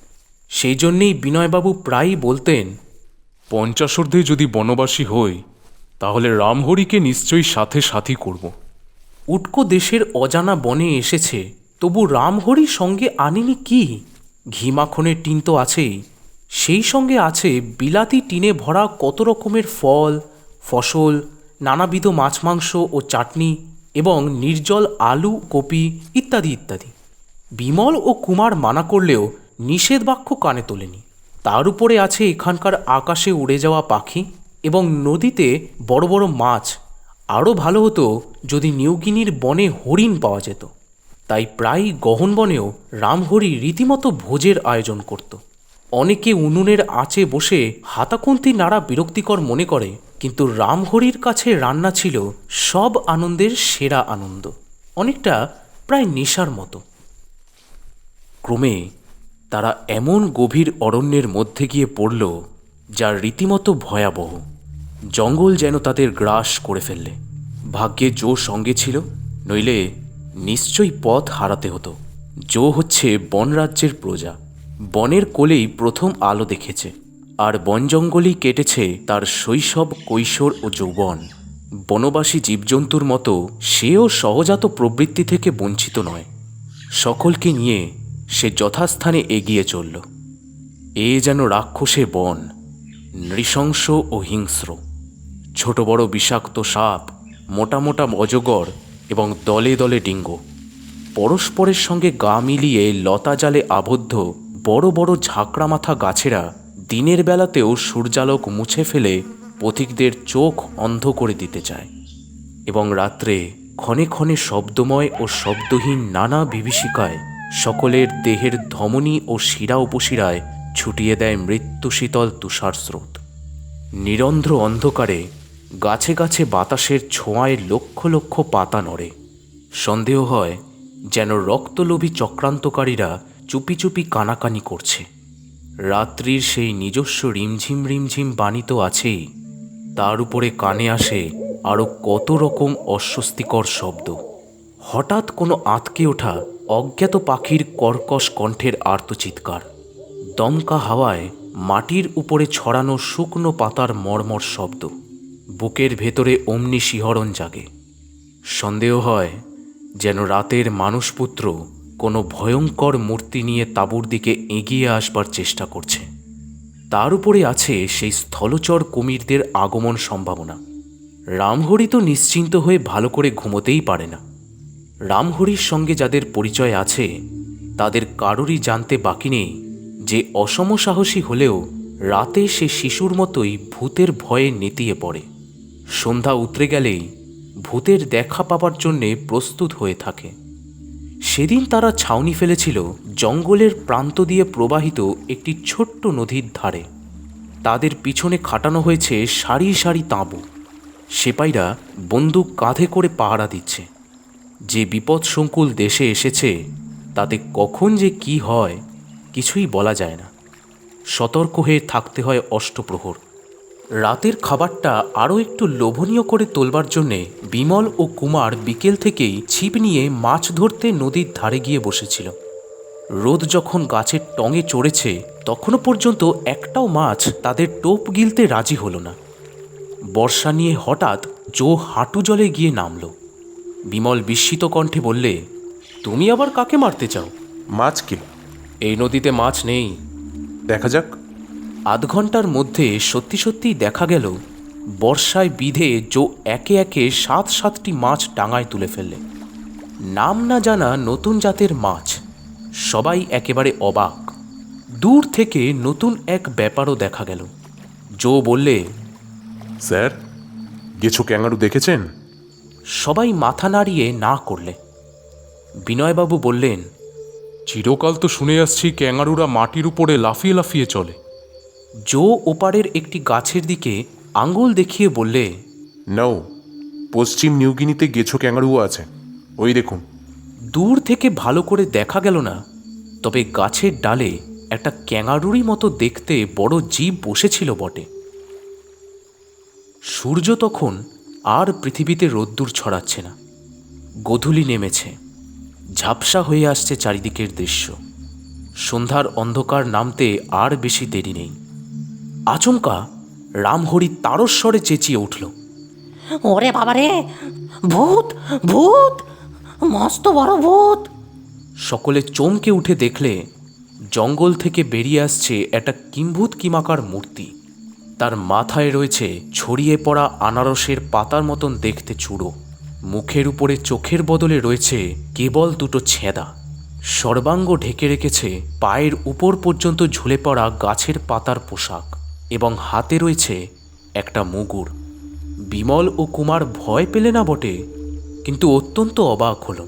সেই জন্যেই বিনয়বাবু প্রায়ই বলতেন, 50 যদি বনবাসী হই, তাহলে রামহরিকে নিশ্চয়ই সাথে সাথী করব। উটকো দেশের অজানা বনে এসেছে, তবু রামহরি সঙ্গে আনেনি কি? ঘি মাখনের টিন তো আছেই, সেই সঙ্গে আছে বিলাতি টিনে ভরা কত রকমের ফল, ফসল, নানাবিধ মাছ মাংস ও চাটনি এবং নির্জল আলু, কপি ইত্যাদি ইত্যাদি। বিমল ও কুমার মানা করলেও নিষেধ বাক্য কানে তোলেনি। তার উপরে আছে এখানকার আকাশে উড়ে যাওয়া পাখি এবং নদীতে বড় বড় মাছ। আরও ভালো হতো যদি নিউগিনির বনে হরিণ পাওয়া যেত। তাই প্রায় গহন বনেও রামহরি রীতিমতো ভোজের আয়োজন করত। অনেকে উনুনের আঁচে বসে হাতাখুন্তি নাড়া বিরক্তিকর মনে করে, কিন্তু রামহরির কাছে রান্না ছিল সব আনন্দের সেরা আনন্দ, অনেকটা প্রায় নেশার মতো। ক্রমে তারা এমন গভীর অরণ্যের মধ্যে গিয়ে পড়ল যা রীতিমতো ভয়াবহ। জঙ্গল যেন তাদের গ্রাস করে ফেললে। ভাগ্যে জো সঙ্গে ছিল, নইলে নিশ্চয়ই পথ হারাতে হতো। জো হচ্ছে বনরাজ্যের প্রজা, বনের কোলেই প্রথম আলো দেখেছে, আর বন জঙ্গলেই কেটেছে তার শৈশব, কৈশোর ও যৌবন। বনবাসী জীবজন্তুর মতো সেও সহজাত প্রবৃত্তি থেকে বঞ্চিত নয়। সকলকে নিয়ে সে যথাস্থানে এগিয়ে চলল। এ যেন রাক্ষসের বন, নৃশংস ও হিংস্র। ছোট বড় বিষাক্ত সাপ, মোটা মোটা অজগর এবং দলে দলে ডিঙ্গ, পরস্পরের সঙ্গে গা মিলিয়ে লতা জালে আবদ্ধ বড় বড় ঝাঁকড়া মাথা গাছেরা দিনের বেলাতেও সূর্যালোক মুছে ফেলে পথিকদের চোখ অন্ধ করে দিতে চায়, এবং রাত্রে ক্ষণে ক্ষণে শব্দময় ও শব্দহীন নানা বিভীষিকায় সকলের দেহের ধমনী ও শিরা উপশিরায় ছুটিয়ে দেয় মৃত্যুশীতল তুষার স্রোত। নিরন্ধ্র অন্ধকারে গাছে গাছে বাতাসের ছোঁয়ায় লক্ষ লক্ষ পাতা নড়ে। সন্দেহ হয় যেন রক্তলোভী চক্রান্তকারীরা চুপি চুপি কানাকানি করছে। রাত্রির সেই নিজস্ব রিমঝিম রিমঝিম বাণী তো আছেই, তার উপরে কানে আসে আরও কত রকম অস্বস্তিকর শব্দ। হঠাৎ কোনো আঁতকে ওঠা অজ্ঞাত পাখির কর্কশ কণ্ঠের আর্তচিৎকার, দমকা হাওয়ায় মাটির উপরে ছড়ানো শুকনো পাতার মর্মর শব্দ, বুকের ভেতরে অমনি শিহরণ জাগে। সন্দেহ হয় যেন রাতের মানুষপুত্র কোনো ভয়ঙ্কর মূর্তি নিয়ে তাঁবুর দিকে এগিয়ে আসবার চেষ্টা করছে। তার উপরে আছে সেই স্থলচর কুমিরদের আগমন সম্ভাবনা। রামহরি তো নিশ্চিন্ত হয়ে ভালো করে ঘুমোতেই পারে না। রামহরির সঙ্গে যাদের পরিচয় আছে তাদের কারোরই জানতে বাকি নেই যে অসমসাহসী হলেও রাতে সে শিশুর মতোই ভূতের ভয়ে নেতিয়ে পড়ে। সন্ধ্যা উতরে গেলেই ভূতের দেখা পাবার জন্যে প্রস্তুত হয়ে থাকে। সেদিন তারা ছাউনি ফেলেছিল জঙ্গলের প্রান্ত দিয়ে প্রবাহিত একটি ছোট্ট নদীর ধারে। তাদের পিছনে খাটানো হয়েছে সারি সারি তাঁবু। সেপাইরা বন্দুক কাঁধে করে পাহারা দিচ্ছে। যে বিপদসংকুল দেশে এসেছে তাতে কখন যে কি হয় কিছুই বলা যায় না। সতর্ক হয়ে থাকতে হয় অষ্টপ্রহর। রাতের খাবারটা আরও একটু লোভনীয় করে তোলবার জন্যে বিমল ও কুমার বিকেল থেকেই ছিপ নিয়ে মাছ ধরতে নদীর ধারে গিয়ে বসেছিল। রোদ যখন গাছের টঙে চড়েছে তখনও পর্যন্ত একটাও মাছ তাদের টোপ গিলতে রাজি হলো না। বর্ষা নিয়ে হঠাৎ জো হাঁটু জলে গিয়ে নামল। বিমল বিস্মিত কণ্ঠে বললে, তুমি আবার কাকে মারতে চাও? মাছকে। এই নদীতে মাছ নেই। দেখা যাক। আধ ঘন্টার মধ্যে সত্যি সত্যিই দেখা গেল বর্ষায় বিধে জো একে একে 7-7টি মাছ ডাঙায় তুলে ফেললে। নাম না জানা নতুন জাতের মাছ। সবাই একেবারে অবাক। দূর থেকে নতুন এক ব্যাপারও দেখা গেল। জো বললে, স্যার, গেছো ক্যাঙ্গারু দেখেছেন? সবাই মাথা নাড়িয়ে না করলে। বিনয়বাবু বললেন, চিরকাল তো শুনে আসছি ক্যাঙ্গারুরা মাটির উপরে লাফিয়ে লাফিয়ে চলে। জো ওপারের একটি গাছের দিকে আঙুল দেখিয়ে বললে, নাও, পশ্চিম নিউগিনিতে গেছো ক্যাঙ্গারুও আছে, ওই দেখুন। দূর থেকে ভালো করে দেখা গেল না, তবে গাছের ডালে একটা ক্যাঙারুরই মতো দেখতে বড় জীব বসেছিল বটে। সূর্য তখন আর পৃথিবীতে রোদ্দুর ছড়াচ্ছে না। গোধূলি নেমেছে। ঝাপসা হয়ে আসছে চারিদিকের দৃশ্য। সন্ধ্যার অন্ধকার নামতে আর বেশি দেরি নেই। আচমকা রামহরি তারস্বরে চেঁচিয়ে উঠল, ওরে বাবারে, ভূত ভূত, মস্ত বড় ভূত! সকলে চমকে উঠে দেখলে জঙ্গল থেকে বেরিয়ে আসছে একটা কিম্ভূত কিমাকার মূর্তি। তার মাথায় রয়েছে ছড়িয়ে পড়া আনারসের পাতার মতন দেখতে চূড়ো। মুখের উপরে চোখের বদলে রয়েছে কেবল দুটো ছেঁদা। সর্বাঙ্গ ঢেকে রেখেছে পায়ের উপর পর্যন্ত ঝুলে পড়া গাছের পাতার পোশাক, এবং হাতে রয়েছে একটা মুগুর। বিমল ও কুমার ভয় পেলে না বটে, কিন্তু অত্যন্ত অবাক হলো।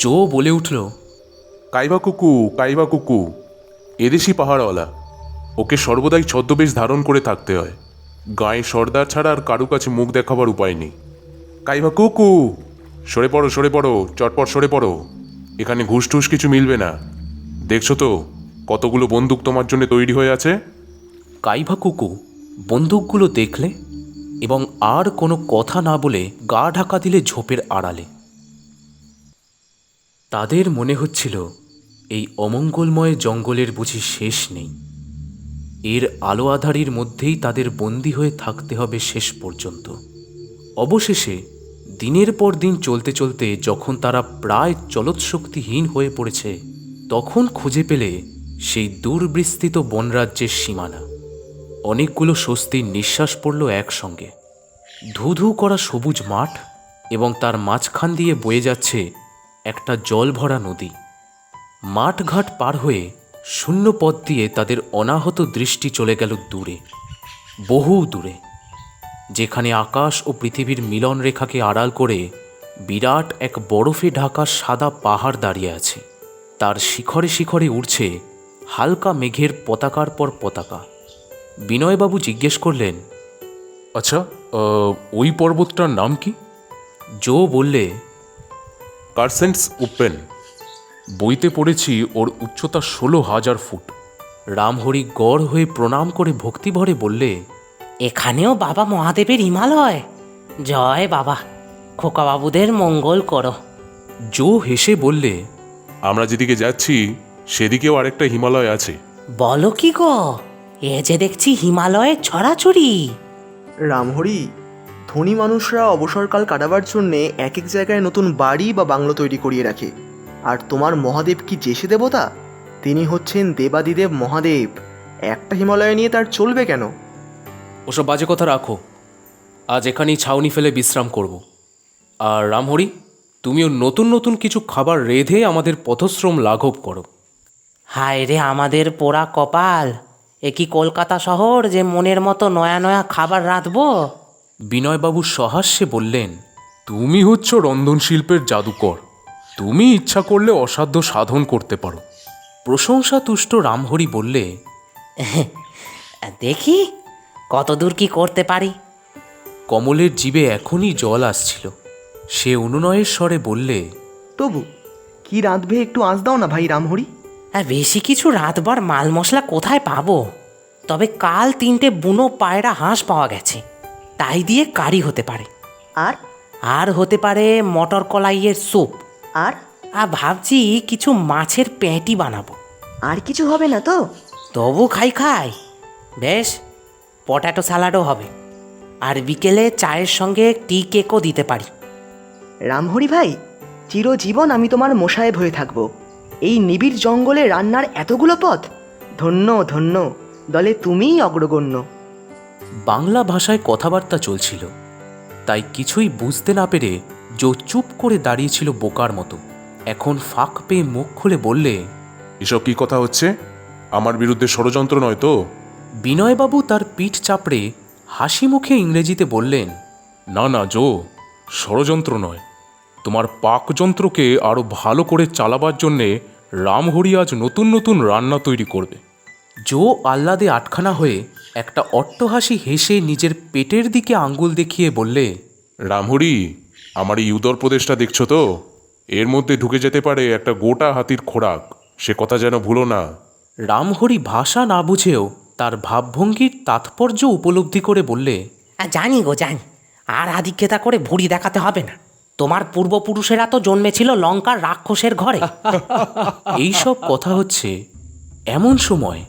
জো বলে উঠল, কাইবা কুকু, কাইবা কুকু, এদেশি পাহাড়ওয়ালা। ওকে সর্বদাই ছদ্মবেশ ধারণ করে থাকতে হয়। গায়ে সর্দার ছাড়া আর কারু কাছে মুখ দেখাবার উপায় নেই। কাইবা কুকু, সরে পড়ো, সরে পড়ো, চটপট সরে পড়ো। এখানে ঘুষ টুস কিছু মিলবে না। দেখছো তো কতগুলো বন্দুক তোমার জন্য তৈরি হয়ে আছে। কাইভা কুকু বন্দুকগুলো দেখলে এবং আর কোনো কথা না বলে গা ঢাকা দিলে ঝোপের আড়ালে। তাদের মনে হচ্ছিল এই অমঙ্গলময় জঙ্গলের বুঝি শেষ নেই। এর আলো আধারির মধ্যেই তাদের বন্দী হয়ে থাকতে হবে শেষ পর্যন্ত। অবশেষে দিনের পর দিন চলতে চলতে যখন তারা প্রায় চলৎশক্তিহীন হয়ে পড়েছে, তখন খুঁজে পেলে সেই দূরবিস্তৃত বনরাজ্যের সীমানা। অনেকগুলো স্বস্তির নিঃশ্বাস পড়ল একসঙ্গে। ধু ধু করা সবুজ মাঠ এবং তার মাঝখান দিয়ে বয়ে যাচ্ছে একটা জল ভরা নদী। মাঠঘাট পার হয়ে শূন্য পথ দিয়ে তাদের অনাহত দৃষ্টি চলে গেল দূরে, বহু দূরে, যেখানে আকাশ ও পৃথিবীর মিলন রেখাকে আড়াল করে বিরাট এক বরফে ঢাকা সাদা পাহাড় দাঁড়িয়ে আছে। তার শিখরে শিখরে উড়ছে হালকা মেঘের পতাকার পর পতাকা। বিনয়বাবু জিজ্ঞেস করলেন, আচ্ছা, ওই পর্বতটার নাম কি? জো বললে, কারসেন্টস ওপেন। বইতে পড়েছি ওর উচ্চতা 16,000 ফুট। রামহরি গড় হয়ে প্রণাম করে ভক্তিভরে বললে, এখানেও বাবা মহাদেবের হিমালয়। জয় বাবা, খোকাবাবুদের মঙ্গল করো। জো হেসে বললে, আমরা যেদিকে যাচ্ছি সেদিকেও আরেকটা হিমালয় আছে। বলো কি গো, এ যে দেখছি হিমালয়ের ছড়াছড়ি। রামহরি, ধনী মানুষরা অবসরকাল কাটাবার জন্যে এক এক জায়গায় নতুন বাড়ি বা বাংলো তৈরি করিয়ে রাখে। আর তোমার মহাদেব কি যেসে দেবতা? তিনি হচ্ছেন দেবাদিদেব মহাদেব। একটা হিমালয় নিয়ে তার চলবে কেন? ওসব বাজে কথা রাখো, আজ এখানেই ছাউনি ফেলে বিশ্রাম করব। আর রামহরি, তুমিও নতুন নতুন কিছু খাবার রেঁধে আমাদের পথশ্রম লাঘব করো। হায় রে আমাদের পোড়া কপাল, এ কি কলকাতা শহর যে মনের মতো নয়া নয়া খাবার রাঁধবো? বিনয়বাবু সহাস্যে বললেন, তুমি হচ্ছ রন্ধনশিল্পের জাদুকর, তুমি ইচ্ছা করলে অসাধ্য সাধন করতে পারো। প্রশংসা তুষ্ট রামহরি বললে, দেখি কতদূর কি করতে পারি। কমলের জিভে এখনই জল আসছিল। সে অনুনয়ের স্বরে বললে, তবু কি রাঁধবে একটু আঁচ দাও না ভাই রামহরি। আর বেশি কিছু রাতবার মাল মশলা কোথায় পাবো? তবে কাল 3টে বুনো পায়রা হাঁস পাওয়া গেছে, তাই দিয়ে কারি হতে পারে। আর আর হতে পারে মটর কলাইয়ের স্যুপ। আর আর ভাবছি কিছু মাছের পেঁটি বানাবো। আর কিছু হবে না তো? তবু খাই। বেশ, পটাটো স্যালাডও হবে। আর বিকেলে চায়ের সঙ্গে টি কেকও দিতে পারি। রামহরি ভাই, চিরজীবন আমি তোমার মোসাহেব হয়ে থাকবো। এই নিবিড় জঙ্গলে রান্নার এতগুলো পথ, ধন্য ধন্য, দলে তুমিই অগ্রগণ্য। বাংলা ভাষায় কথাবার্তা চলছিল, তাই কিছুই বুঝতে না পেরে জো চুপ করে দাঁড়িয়েছিল বোকার মতো। এখন ফাঁক পেয়ে মুখ খুলে বললে, এসব কি কথা হচ্ছে? আমার বিরুদ্ধে ষড়যন্ত্র নয় তো? বিনয়বাবু তার পিঠ চাপড়ে হাসি মুখে ইংরেজিতে বললেন, না না জো, ষড়যন্ত্র নয়। তোমার পাকযন্ত্রকে আরও ভালো করে চালাবার জন্যে রামহরি আজ নতুন নতুন রান্না তৈরি করবে। জো আহ্লাদে আটখানা হয়ে একটা অট্টহাসি হেসে নিজের পেটের দিকে আঙ্গুল দেখিয়ে বললে, রামহরি, আমার এই উদর প্রদেশটা দেখছো তো? এর মধ্যে ঢুকে যেতে পারে একটা গোটা হাতির খোরাক, সে কথা যেন ভুলো না। রামহরি ভাষা না বুঝেও তার ভাবভঙ্গির তাৎপর্য উপলব্ধি করে বললে, জানি গো জানি, আর আধিক্যতা করে ভুঁড়ি দেখাতে হবে না। তোমার পূর্বপুরুষেরা তো জন্মেছিল লঙ্কার রাক্ষসের ঘরে। এই সব কথা হচ্ছে এমন সময়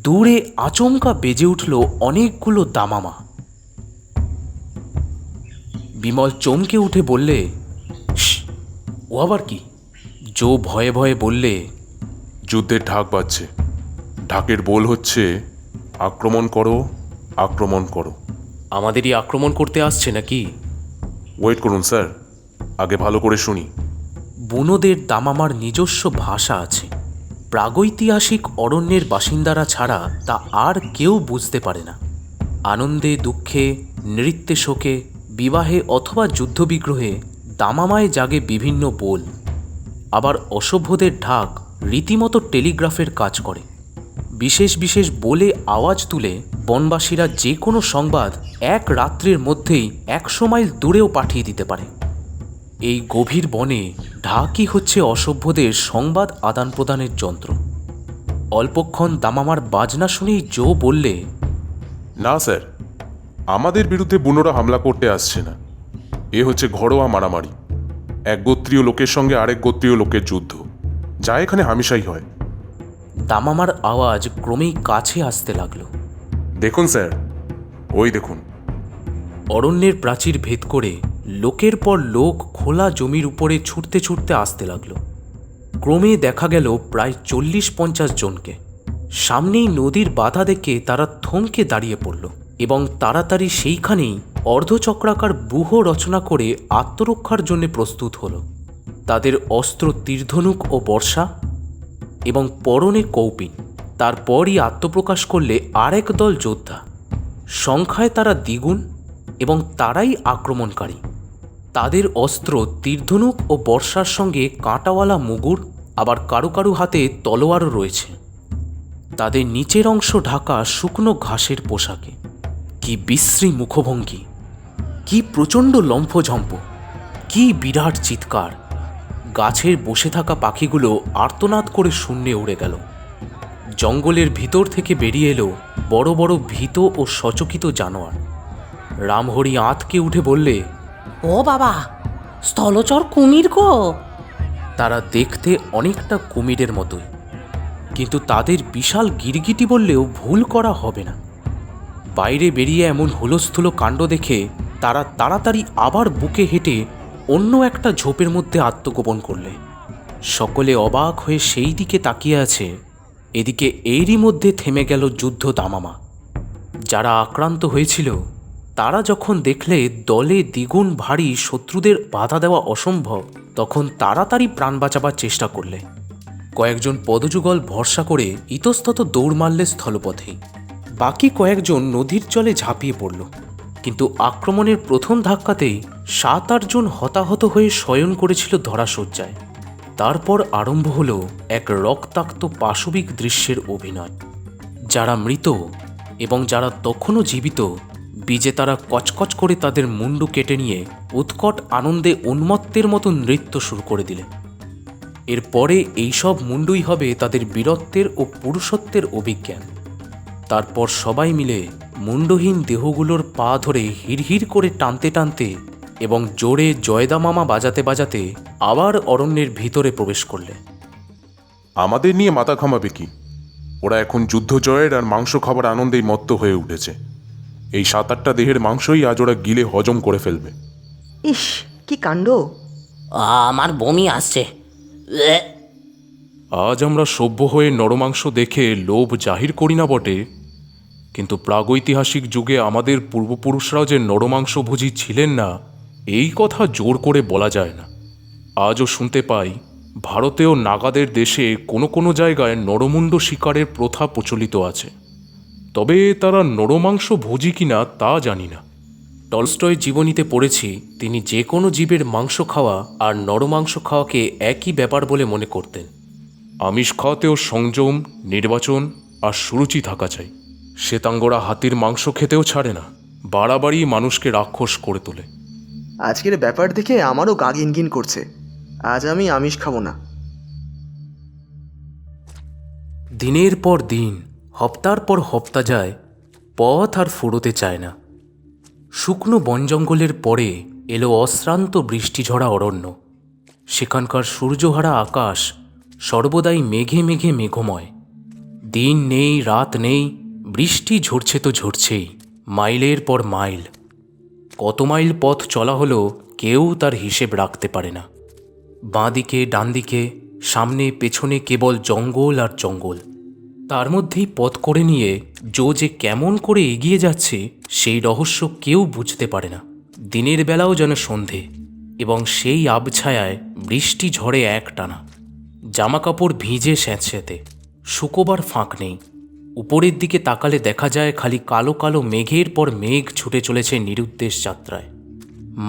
দূরে আচমকা বেজে উঠল অনেকগুলো দামামা। বিমল চমকে উঠে বললে, "শ্, ও আবার কি?" জো ভয়ে ভয়ে বললে, যুদ্ধের ঢাক বাজছে। ঢাকের বোল হচ্ছে, আক্রমণ করো, আক্রমণ করো। আমাদেরই আক্রমণ করতে আসছে নাকি? ওয়েট করুন স্যার, আগে ভালো করে শুনি। বুনোদের দামামার নিজস্ব ভাষা আছে। প্রাগৈতিহাসিক অরণ্যের বাসিন্দারা ছাড়া তা আর কেউ বুঝতে পারে না। আনন্দে দুঃখে, নৃত্যে শোকে, বিবাহে অথবা যুদ্ধবিগ্রহে দামামায় জাগে বিভিন্ন বোল। আবার অসভ্যদের ঢাক রীতিমতো টেলিগ্রাফের কাজ করে। বিশেষ বিশেষ বলে আওয়াজ তুলে বনবাসীরা যে কোনো সংবাদ এক রাত্রির মধ্যেই 100 মাইল দূরেও পাঠিয়ে দিতে পারে। এই গভীর বনে ঢাকই হচ্ছে অসভ্যদের সংবাদ আদান প্রদানের যন্ত্র। অল্পক্ষণ দামামার বাজনা শুনেই জো বললে, না স্যার, আমাদের বিরুদ্ধে বুনোরা হামলা করতে আসছে না। এ হচ্ছে ঘরোয়া মারামারি, এক গোত্রীয় লোকের সঙ্গে আরেক গোত্রীয় লোকের যুদ্ধ, যা এখানে হামেশাই হয়। দামামার আওয়াজ ক্রমেই কাছে আসতে লাগলো। দেখুন স্যার, ওই দেখুন। অরণ্যের প্রাচীর ভেদ করে লোকের পর লোক খোলা জমির উপরে ছুটতে ছুটতে আসতে লাগলো। ক্রমে দেখা গেল প্রায় 40-50 জনকে। সামনেই নদীর বাধা দেখে তারা থমকে দাঁড়িয়ে পড়ল এবং তাড়াতাড়ি সেইখানেই অর্ধচক্রাকার ব্যূহ রচনা করে আত্মরক্ষার জন্য প্রস্তুত হলো। তাদের অস্ত্র তীরধনুক ও বর্ষা এবং পরনে কৌপিন। তারপরই আত্মপ্রকাশ করলে আরেক দল যোদ্ধা। সংখ্যায় তারা দ্বিগুণ এবং তারাই আক্রমণকারী। তাদের অস্ত্র তীরধনুক ও বর্ষার সঙ্গে কাঁটাওয়ালা মুগুর, আবার কারো কারো হাতে তলোয়ারও রয়েছে। তাদের নিচের অংশ ঢাকা শুকনো ঘাসের পোশাকে। কি বিশ্রী মুখভঙ্গি, কি প্রচণ্ড লম্ফঝম্প, কি বিরাট চিৎকার! গাছের বসে থাকা পাখিগুলো আর্তনাদ করে শূন্যে উড়ে গেল। জঙ্গলের ভিতর থেকে বেরিয়ে এলো বড় বড় ভীত ও সচকিত জানোয়ার। রামহরি আঁতকে উঠে বললে, ও বাবা, স্থলচর কুমির গো। তারা দেখতে অনেকটা কুমিরের মতোই, কিন্তু তাদের বিশাল গিরগিটি বললেও ভুল করা হবে না। বাইরে বেরিয়ে এমন হুলস্থুল কাণ্ড দেখে তারা তাড়াতাড়ি আবার বুকে হেঁটে অন্য একটা ঝোপের মধ্যে আত্মগোপন করলে। সকলে অবাক হয়ে সেই দিকে তাকিয়ে আছে। এদিকে এরই মধ্যে থেমে গেল যুদ্ধ দামামা। যারা আক্রান্ত হয়েছিল তারা যখন দেখলে দলে দ্বিগুণ ভারী শত্রুদের বাধা দেওয়া অসম্ভব, তখন তাড়াতাড়ি প্রাণ বাঁচাবার চেষ্টা করলে। কয়েকজন পদযুগল ভরসা করে ইতস্তত দৌড় মারলে স্থলপথেই। বাকি কয়েকজন নদীর জলে ঝাঁপিয়ে পড়ল, কিন্তু আক্রমণের প্রথম ধাক্কাতেই 7-8 জন হতাহত হয়ে শয়ন করেছিল ধরাশয্যায়। তারপর আরম্ভ হলো এক রক্তাক্ত পাশবিক দৃশ্যের অভিনয়। যারা মৃত এবং যারা তখনও জীবিত, বিজেতারা কচকচ করে তাদের মুন্ডু কেটে নিয়ে উৎকট আনন্দে উন্মত্তের মতো নৃত্য শুরু করে দিলে। এরপরে এইসব মুন্ডুই হবে তাদের বীরত্বের ও পুরুষত্বের অভিজ্ঞান। তারপর সবাই মিলে মুন্ডহীন দেহগুলোর পা ধরে হিড়হিড় করে টানতে টানতে এবং জোরে জয়দামামা বাজাতে বাজাতে আবার অরণ্যের ভিতরে প্রবেশ করলে। আমাদের নিয়ে মাথা ঘামাবে কি? ওরা এখন যুদ্ধ জয়ের আর মাংস খাবার আনন্দেই মত্ত হয়ে উঠেছে। এই 7-8টা দেহের মাংসই আজ ওরা গিলে হজম করে ফেলবে। ইস, কি কাণ্ড! আমার বমি আসছে। এ, আজ আমরা সভ্য হয়ে নরমাংস দেখে লোভ জাহির করি না বটে, কিন্তু প্রাগৈতিহাসিক যুগে আমাদের পূর্বপুরুষরাও যে নরমাংসভোজী ছিলেন না, এই কথা জোর করে বলা যায় না। আজও শুনতে পাই ভারতেও নাগাদের দেশে কোনো কোনো জায়গায় নরমুণ্ড শিকারের প্রথা প্রচলিত আছে। তবে তারা নরমাংস ভোজি কিনা তা জানি না। টলস্টয় জীবনীতে পড়েছি তিনি যে কোনো জীবের মাংস খাওয়া আর নরমাংস খাওয়াকে একই ব্যাপার বলে মনে করতেন। আমিষ খাওয়াতেও সংযম, নির্বাচন আর সুরুচি থাকা চাই। শ্বেতাঙ্গরা হাতির মাংস খেতেও ছাড়ে না, বাড়াবাড়ি মানুষকে রাক্ষস করে তোলে। আজকের ব্যাপার দেখে আমারও গা ঘিনঘিন করছে। আজ আমি আমিষ খাবো না। দিনের পর দিন, হপ্তার পর হপ্তা যায়, পথ আর ফুরোতে চায় না। শুকনো বন জঙ্গলের পরে এলো অশ্রান্ত বৃষ্টিঝরা অরণ্য। সেখানকার সূর্যহারা আকাশ সর্বদাই মেঘে মেঘে মেঘময়। দিন নেই, রাত নেই, বৃষ্টি ঝরছে তো ঝরছেই, মাইলের পর মাইল। কত মাইল পথ চলা হলো কেউ তার হিসেব রাখতে পারে না। বাঁদিকে ডানদিকে সামনে পেছনে কেবল জঙ্গল আর জঙ্গল। তার মধ্যেই পথ করে নিয়ে যে কেমন করে এগিয়ে যাচ্ছে সেই রহস্য কেউ বুঝতে পারে না। দিনের বেলাও যেন সন্ধে, এবং সেই আবছায়ায় বৃষ্টি ঝড়ে একটানা। জামাকাপড় ভিজে স্যাঁতস্যাঁতে, শুকোবার ফাঁক নেই। উপরের দিকে তাকালে দেখা যায় খালি কালো কালো মেঘের পর মেঘ ছুটে চলেছে নিরুদ্দেশ যাত্রায়।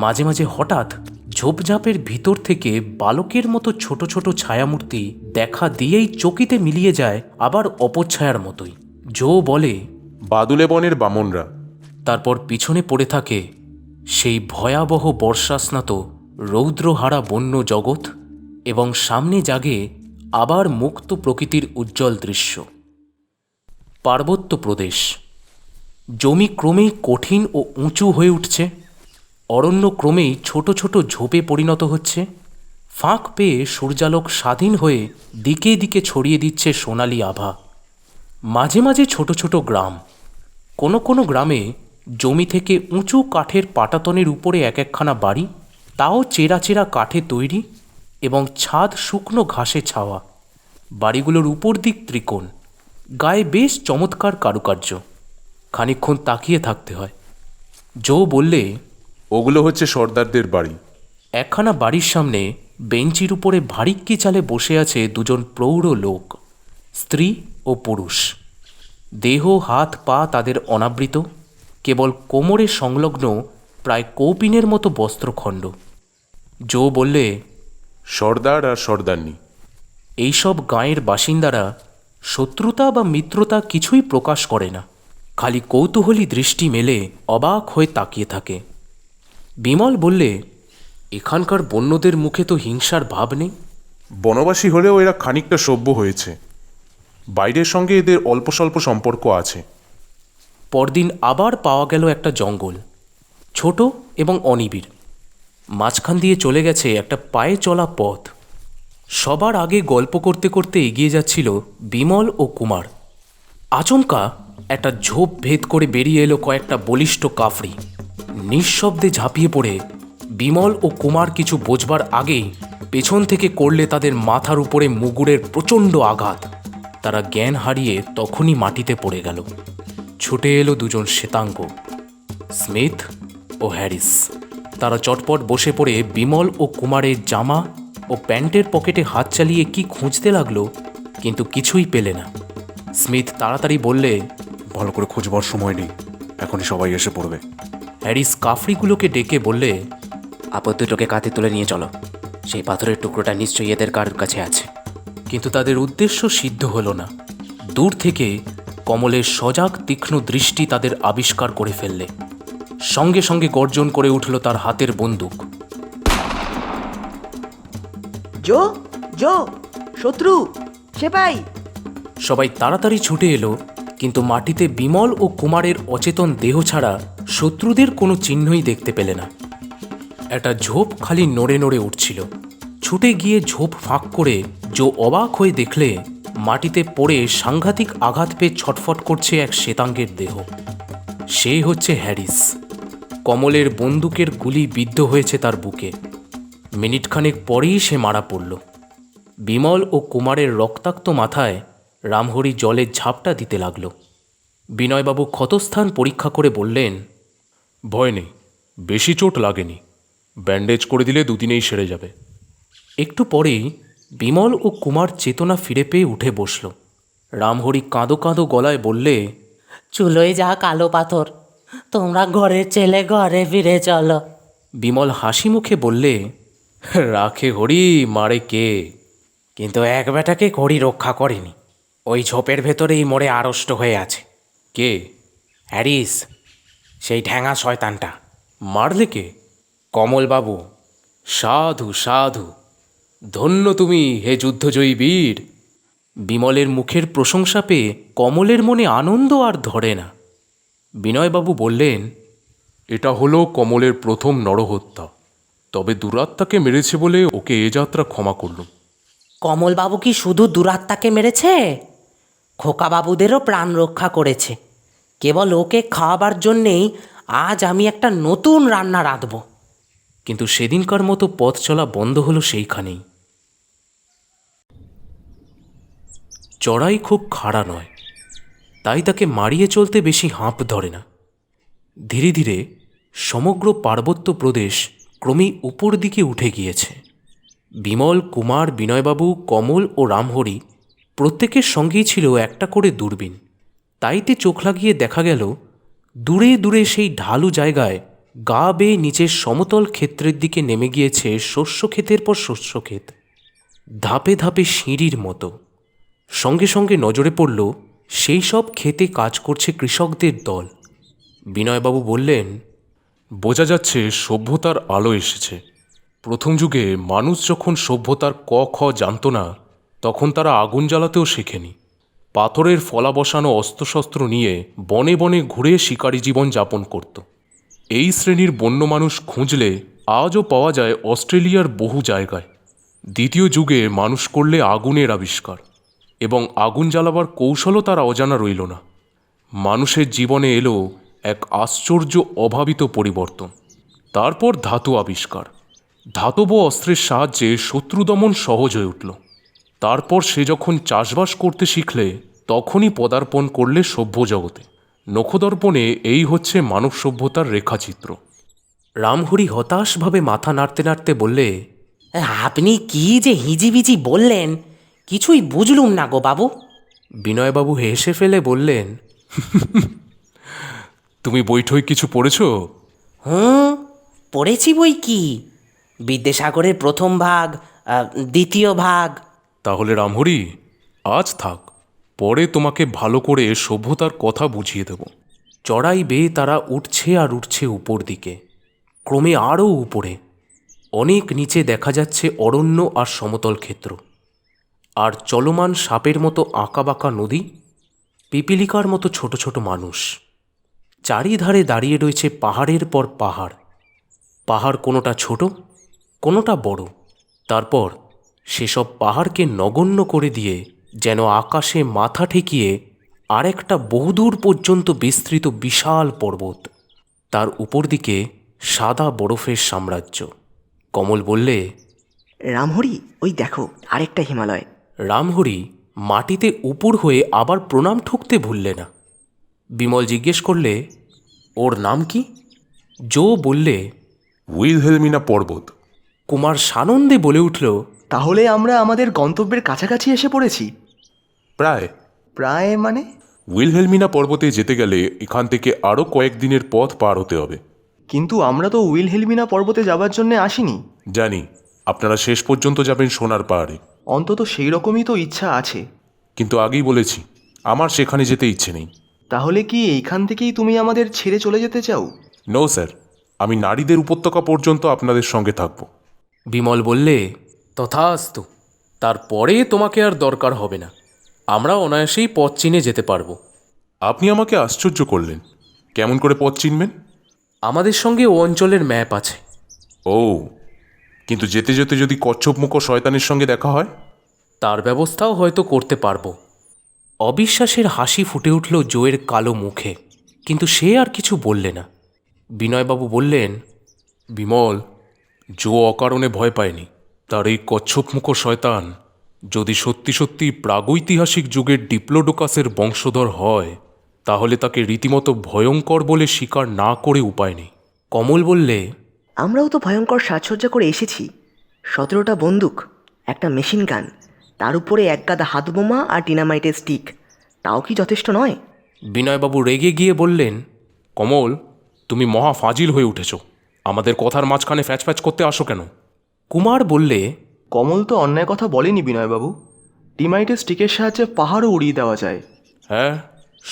মাঝে মাঝে হঠাৎ ঝোপঝাপের ভিতর থেকে বালকের মতো ছোট ছোট ছায়ামূর্তি দেখা দিয়েই চকিতে মিলিয়ে যায়, আবার অপছায়ার মতোই। বলে, বাদুলে বনের বামনরা। তারপর পিছনে পড়ে থাকে সেই ভয়াবহ বর্ষাস্নাত রৌদ্রহারা বন্য জগৎ, এবং সামনে জাগে আবার মুক্ত প্রকৃতির উজ্জ্বল দৃশ্য। পার্বত্য প্রদেশ। জমি ক্রমেই কঠিন ও উঁচু হয়ে উঠছে, অরণ্য ক্রমেই ছোট ছোট ঝোপে পরিণত হচ্ছে। ফাঁক পেয়ে সূর্যালোক স্বাধীন হয়ে দিকে দিকে ছড়িয়ে দিচ্ছে সোনালি আভা। মাঝে মাঝে ছোট ছোট গ্রাম। কোনো কোনো গ্রামে জমি থেকে উঁচু কাঠের পাটাতনের উপরে এক একখানা বাড়ি, তাও চেরা চেরা কাঠে তৈরি, এবং ছাদ শুকনো ঘাসে ছাওয়া। বাড়িগুলোর উপর দিক ত্রিকোণ, গায়ে বেশ চমৎকার কারুকার্য। খানিকক্ষণ তাকিয়ে থাকতে হয়। বললে, ওগুলো হচ্ছে সর্দারদের বাড়ি। একখানা বাড়ির সামনে বেঞ্চির উপরে ভারিক্কি চালে বসে আছে দুজন প্রৌঢ় লোক, স্ত্রী ও পুরুষ। দেহ হাত পা তাদের অনাবৃত, কেবল কোমরে সংলগ্ন প্রায় কৌপিনের মতো বস্ত্রখণ্ড। বললে, সর্দার আর সর্দারনি। এইসব গাঁয়ের বাসিন্দারা শত্রুতা বা মিত্রতা কিছুই প্রকাশ করে না, খালি কৌতূহলী দৃষ্টি মেলে অবাক হয়ে তাকিয়ে থাকে। বিমল বললে, এখানকার বন্যদের মুখে তো হিংসার ভাব নেই। বনবাসী হলেও এরা খানিকটা সভ্য হয়েছে। বাইরের সঙ্গে এদের অল্প স্বল্প সম্পর্ক আছে। পরদিন আবার পাওয়া গেল একটা জঙ্গল, ছোট এবং অনিবিড়। মাঝখান দিয়ে চলে গেছে একটা পায়ে চলা পথ। সবার আগে গল্প করতে করতে এগিয়ে যাচ্ছিল বিমল ও কুমার। আচমকা একটা ঝোপ ভেদ করে বেরিয়ে এলো কয়েকটা বলিষ্ঠ কাফরি। নিঃশব্দে ঝাঁপিয়ে পড়ে বিমল ও কুমার কিছু বোঝবার আগেই পেছন থেকে করলে তাদের মাথার উপরে মুগুরের প্রচণ্ড আঘাত। তারা জ্ঞান হারিয়ে তখনই মাটিতে পড়ে গেল। ছুটে এলো দুজন শ্বেতাঙ্গ, স্মিথ ও হ্যারিস। তারা চটপট বসে পড়ে বিমল ও কুমারের জামা ও প্যান্টের পকেটে হাত চালিয়ে কি খুঁজতে লাগলো, কিন্তু কিছুই পেলে না। স্মিথ তাড়াতাড়ি বললে, ভালো করে খোঁজবার সময় নেই, এখনই সবাই এসে পড়বে। হ্যারিস কাফরিগুলোকে ডেকে বললে, দুটোকে কাঁধে তুলে নিয়ে চলো, সেই পাথরের টুকরোটা নিশ্চয়ই এদের কারোর কাছে আছে। কিন্তু তাদের উদ্দেশ্য সিদ্ধ হলো না। দূর থেকে কমলের সজাগ তীক্ষ্ণ দৃষ্টি তাদের আবিষ্কার করে ফেললে। সঙ্গে সঙ্গে গর্জন করে উঠল তার হাতের বন্দুক। জো জো, শত্রু, সেপাই। সবাই তাড়াতাড়ি ছুটে এলো, কিন্তু মাটিতে বিমল ও কুমারের অচেতন দেহ ছাড়া শত্রুদের কোনো চিহ্নই দেখতে পেলে না। একটা ঝোপ খালি নড়ে নড়ে উঠছিল। ছুটে গিয়ে ঝোপ ফাঁক করে জো অবাক হয়ে দেখলে মাটিতে পড়ে সাংঘাতিক আঘাত পেয়ে ছটফট করছে এক শ্বেতাঙ্গের দেহ। সে হচ্ছে হ্যারিস। কমলের বন্দুকের গুলি বিদ্ধ হয়েছে তার বুকে। মিনিটখানেক পরেই সে মারা পড়ল। বিমল ও কুমারের রক্তাক্ত মাথায় রামহরি জলের ঝাপটা দিতে লাগল। বিনয়বাবু ক্ষতস্থান পরীক্ষা করে বললেন, ভয় নেই, বেশি চোট লাগেনি, ব্যান্ডেজ করে দিলে দুদিনেই সেরে যাবে। একটু পরেই বিমল ও কুমার চেতনা ফিরে পেয়ে উঠে বসল। রামহরি কাঁদো কাঁদো গলায় বললে, চুলোয় যা কালো পাথর, তোমরা ঘরের ছেলে ঘরে ফিরে চলো। বিমল হাসি মুখে বললে, রাখে হরি মারে কে? কিন্তু এক বেটাকে ঘড়ি রক্ষা করেনি, ওই ঝোপের ভেতরেই মরে আড়ষ্ট হয়ে আছে। কে? হ্যারিস, সেই ঠ্যাঙা শয়তানটা। মারলে কে? কমলবাবু। সাধু সাধু, ধন্য তুমি হে যুদ্ধজয়ী বীর। বিমলের মুখের প্রশংসা পেয়ে কমলের মনে আনন্দ আর ধরে না। বিনয়বাবু বললেন, এটা হলো কমলের প্রথম নরহত্যা, তবে দুরাত্মাকে মেরেছে বলে ওকে এ যাত্রা ক্ষমা করলুম। কমলবাবু কি শুধু দুরাত্মাকে মেরেছে? খোকাবাবুদেরও প্রাণ রক্ষা করেছে। কেবল ওকে খাওয়াবার জন্যেই আজ আমি একটা নতুন রান্না রাঁধব। কিন্তু সেদিনকার মতো পথ চলা বন্ধ হলো সেইখানেই। চড়াই খুব খাড়া নয়, তাই তাকে মারিয়ে চলতে বেশি হাঁপ ধরে না। ধীরে ধীরে সমগ্র পার্বত্য প্রদেশ ক্রমেই উপর দিকে উঠে গিয়েছে। বিমল, কুমার, বিনয়বাবু, কমল ও রামহরি প্রত্যেকের সঙ্গেই ছিল একটা করে দূরবীন। তাইতে চোখ লাগিয়ে দেখা গেল দূরে দূরে সেই ঢালু জায়গায় গা বেয়ে নিচের সমতল ক্ষেত্রের দিকে নেমে গিয়েছে শস্য ক্ষেতের পর শস্য ক্ষেত, ধাপে ধাপে সিঁড়ির মতো। সঙ্গে সঙ্গে নজরে পড়ল সেই সব ক্ষেতে কাজ করছে কৃষকদের দল। বিনয়বাবু বললেন, বোঝা যাচ্ছে সভ্যতার আলো এসেছে। প্রথম যুগে মানুষ যখন সভ্যতার ক খ জানত না, তখন তারা আগুন জ্বালাতেও শেখেনি। পাথরের ফলা বসানো অস্ত্রশস্ত্র নিয়ে বনে বনে ঘুরে শিকারী জীবন যাপন করত। এই শ্রেণীর বন্য মানুষ খুঁজলে আজও পাওয়া যায় অস্ট্রেলিয়ার বহু জায়গায়। দ্বিতীয় যুগে মানুষ করলে আগুনের আবিষ্কার, এবং আগুন জ্বালাবার কৌশলও তার অজানা রইল না। মানুষের জীবনে এলো এক আশ্চর্য অভাবিত পরিবর্তন। তারপর ধাতু আবিষ্কার। ধাতব অস্ত্রের সাহায্যে শত্রু দমন সহজ হয়ে উঠল। তারপর সে যখন চাষবাস করতে শিখলে, তখনই পদার্পণ করলে সভ্য জগতে। নখদর্পণে এই হচ্ছে মানব সভ্যতার রেখাচিত্র। রামহরি হতাশভাবে মাথা নাড়তে নাড়তে বললে, আপনি কি যে হিজিবিজি বললেন, কিছুই বুঝলুম না গো বাবু। বিনয়বাবু হেসে ফেলে বললেন, তুমি বৈঠই কিছু পড়েছ? পড়েছি বই কি, বিদ্যাসাগরের প্রথম ভাগ, দ্বিতীয় ভাগ। তাহলে রামহরি, আজ থাক, পরে তোমাকে ভালো করে সভ্যতার কথা বুঝিয়ে দেব। চড়াই বেয়ে তারা উঠছে আর উঠছে উপর দিকে, ক্রমে আরও উপরে। অনেক নিচে দেখা যাচ্ছে অরণ্য আর সমতল ক্ষেত্র, আর চলমান সাপের মতো আঁকাবাঁকা নদী, পিপিলিকার মতো ছোট ছোট মানুষ। চারিধারে দাঁড়িয়ে রয়েছে পাহাড়ের পর পাহাড়। পাহাড় কোনোটা ছোট, কোনোটা বড়। তারপর সেসব পাহাড়কে নগণ্য করে দিয়ে যেন আকাশে মাথা ঠেকিয়ে আরেকটা বহুদূর পর্যন্ত বিস্তৃত বিশাল পর্বত, তার উপর দিকে সাদা বরফের সাম্রাজ্য। কমল বললে, রামহরি, ওই দেখো আরেকটা হিমালয়। রামহরি মাটিতে উপুর হয়ে আবার প্রণাম ঠুকতে ভুললে না। বিমল জিজ্ঞেস করলে, ওর নাম কি? জো বললে, উইলহেলমিনা পর্বত। কুমার সানন্দে বলে উঠল, তাহলে আমরা আমাদের গন্তব্যের কাছাকাছি এসে পড়েছি। প্রায়। প্রায় মানে? উইলহেলমিনা পর্বতে যেতে গেলে এখান থেকে আরও কয়েকদিনের পথ পার হতে হবে। কিন্তু আমরা তো উইলহেলমিনা পর্বতে যাবার জন্য আসিনি। জানি, আপনারা শেষ পর্যন্ত যাবেন সোনার পাহাড়ে। অন্তত সেই রকমই তো ইচ্ছা আছে। কিন্তু আগেই বলেছি, আমার সেখানে যেতে ইচ্ছে নেই। তাহলে কি এইখান থেকেই তুমি আমাদের ছেড়ে চলে যেতে চাও? নো স্যার, আমি নারীদের উপত্যকা পর্যন্ত আপনাদের সঙ্গে থাকব। বিমল বললে, তথাস্তু। তারপরে তোমাকে আর দরকার হবে না, আমরা অনায়াসেই পথ চিনে যেতে পারবো। আপনি আমাকে আশ্চর্য করলেন। কেমন করে পথ চিনবেন? আমাদের সঙ্গে ও অঞ্চলের ম্যাপ আছে। ও, কিন্তু যেতে যেতে যদি কচ্ছপ মুখো শয়তানের সঙ্গে দেখা হয়? তার ব্যবস্থাও হয়তো করতে পারবো। অবিশ্বাসের হাসি ফুটে উঠল জোয়ের কালো মুখে, কিন্তু সে আর কিছু বললে না। বিনয়বাবু বললেন, বিমল, জো অকারণে ভয় পায়নি। তার এই কচ্ছপ মুখো শয়তান যদি সত্যি সত্যি প্রাগৈতিহাসিক যুগের ডিপ্লোডোকাসের বংশধর হয়, তাহলে তাকে রীতিমতো ভয়ঙ্কর বলে স্বীকার না করে উপায় নেই। কমল বললে, আমরাও তো ভয়ঙ্কর সাজসজ্জা করে এসেছি। 17টা বন্দুক, একটা মেশিন গান, তার উপরে এক গাদা হাতবোমা আর ডিনামাইটের স্টিক। তাও কি যথেষ্ট নয়? বিনয়বাবু রেগে গিয়ে বললেন, কমল, তুমি মহা ফাজিল হয়ে উঠেছ। আমাদের কথার মাঝখানে ফ্যাচফ্যাচ করতে আসো কেন? কুমার বললে, কমল তো অন্যায় কথা বলেনি বিনয়বাবু। ডিমাইটের স্টিকের সাহায্যে পাহাড়ও উড়িয়ে দেওয়া যায়। হ্যাঁ,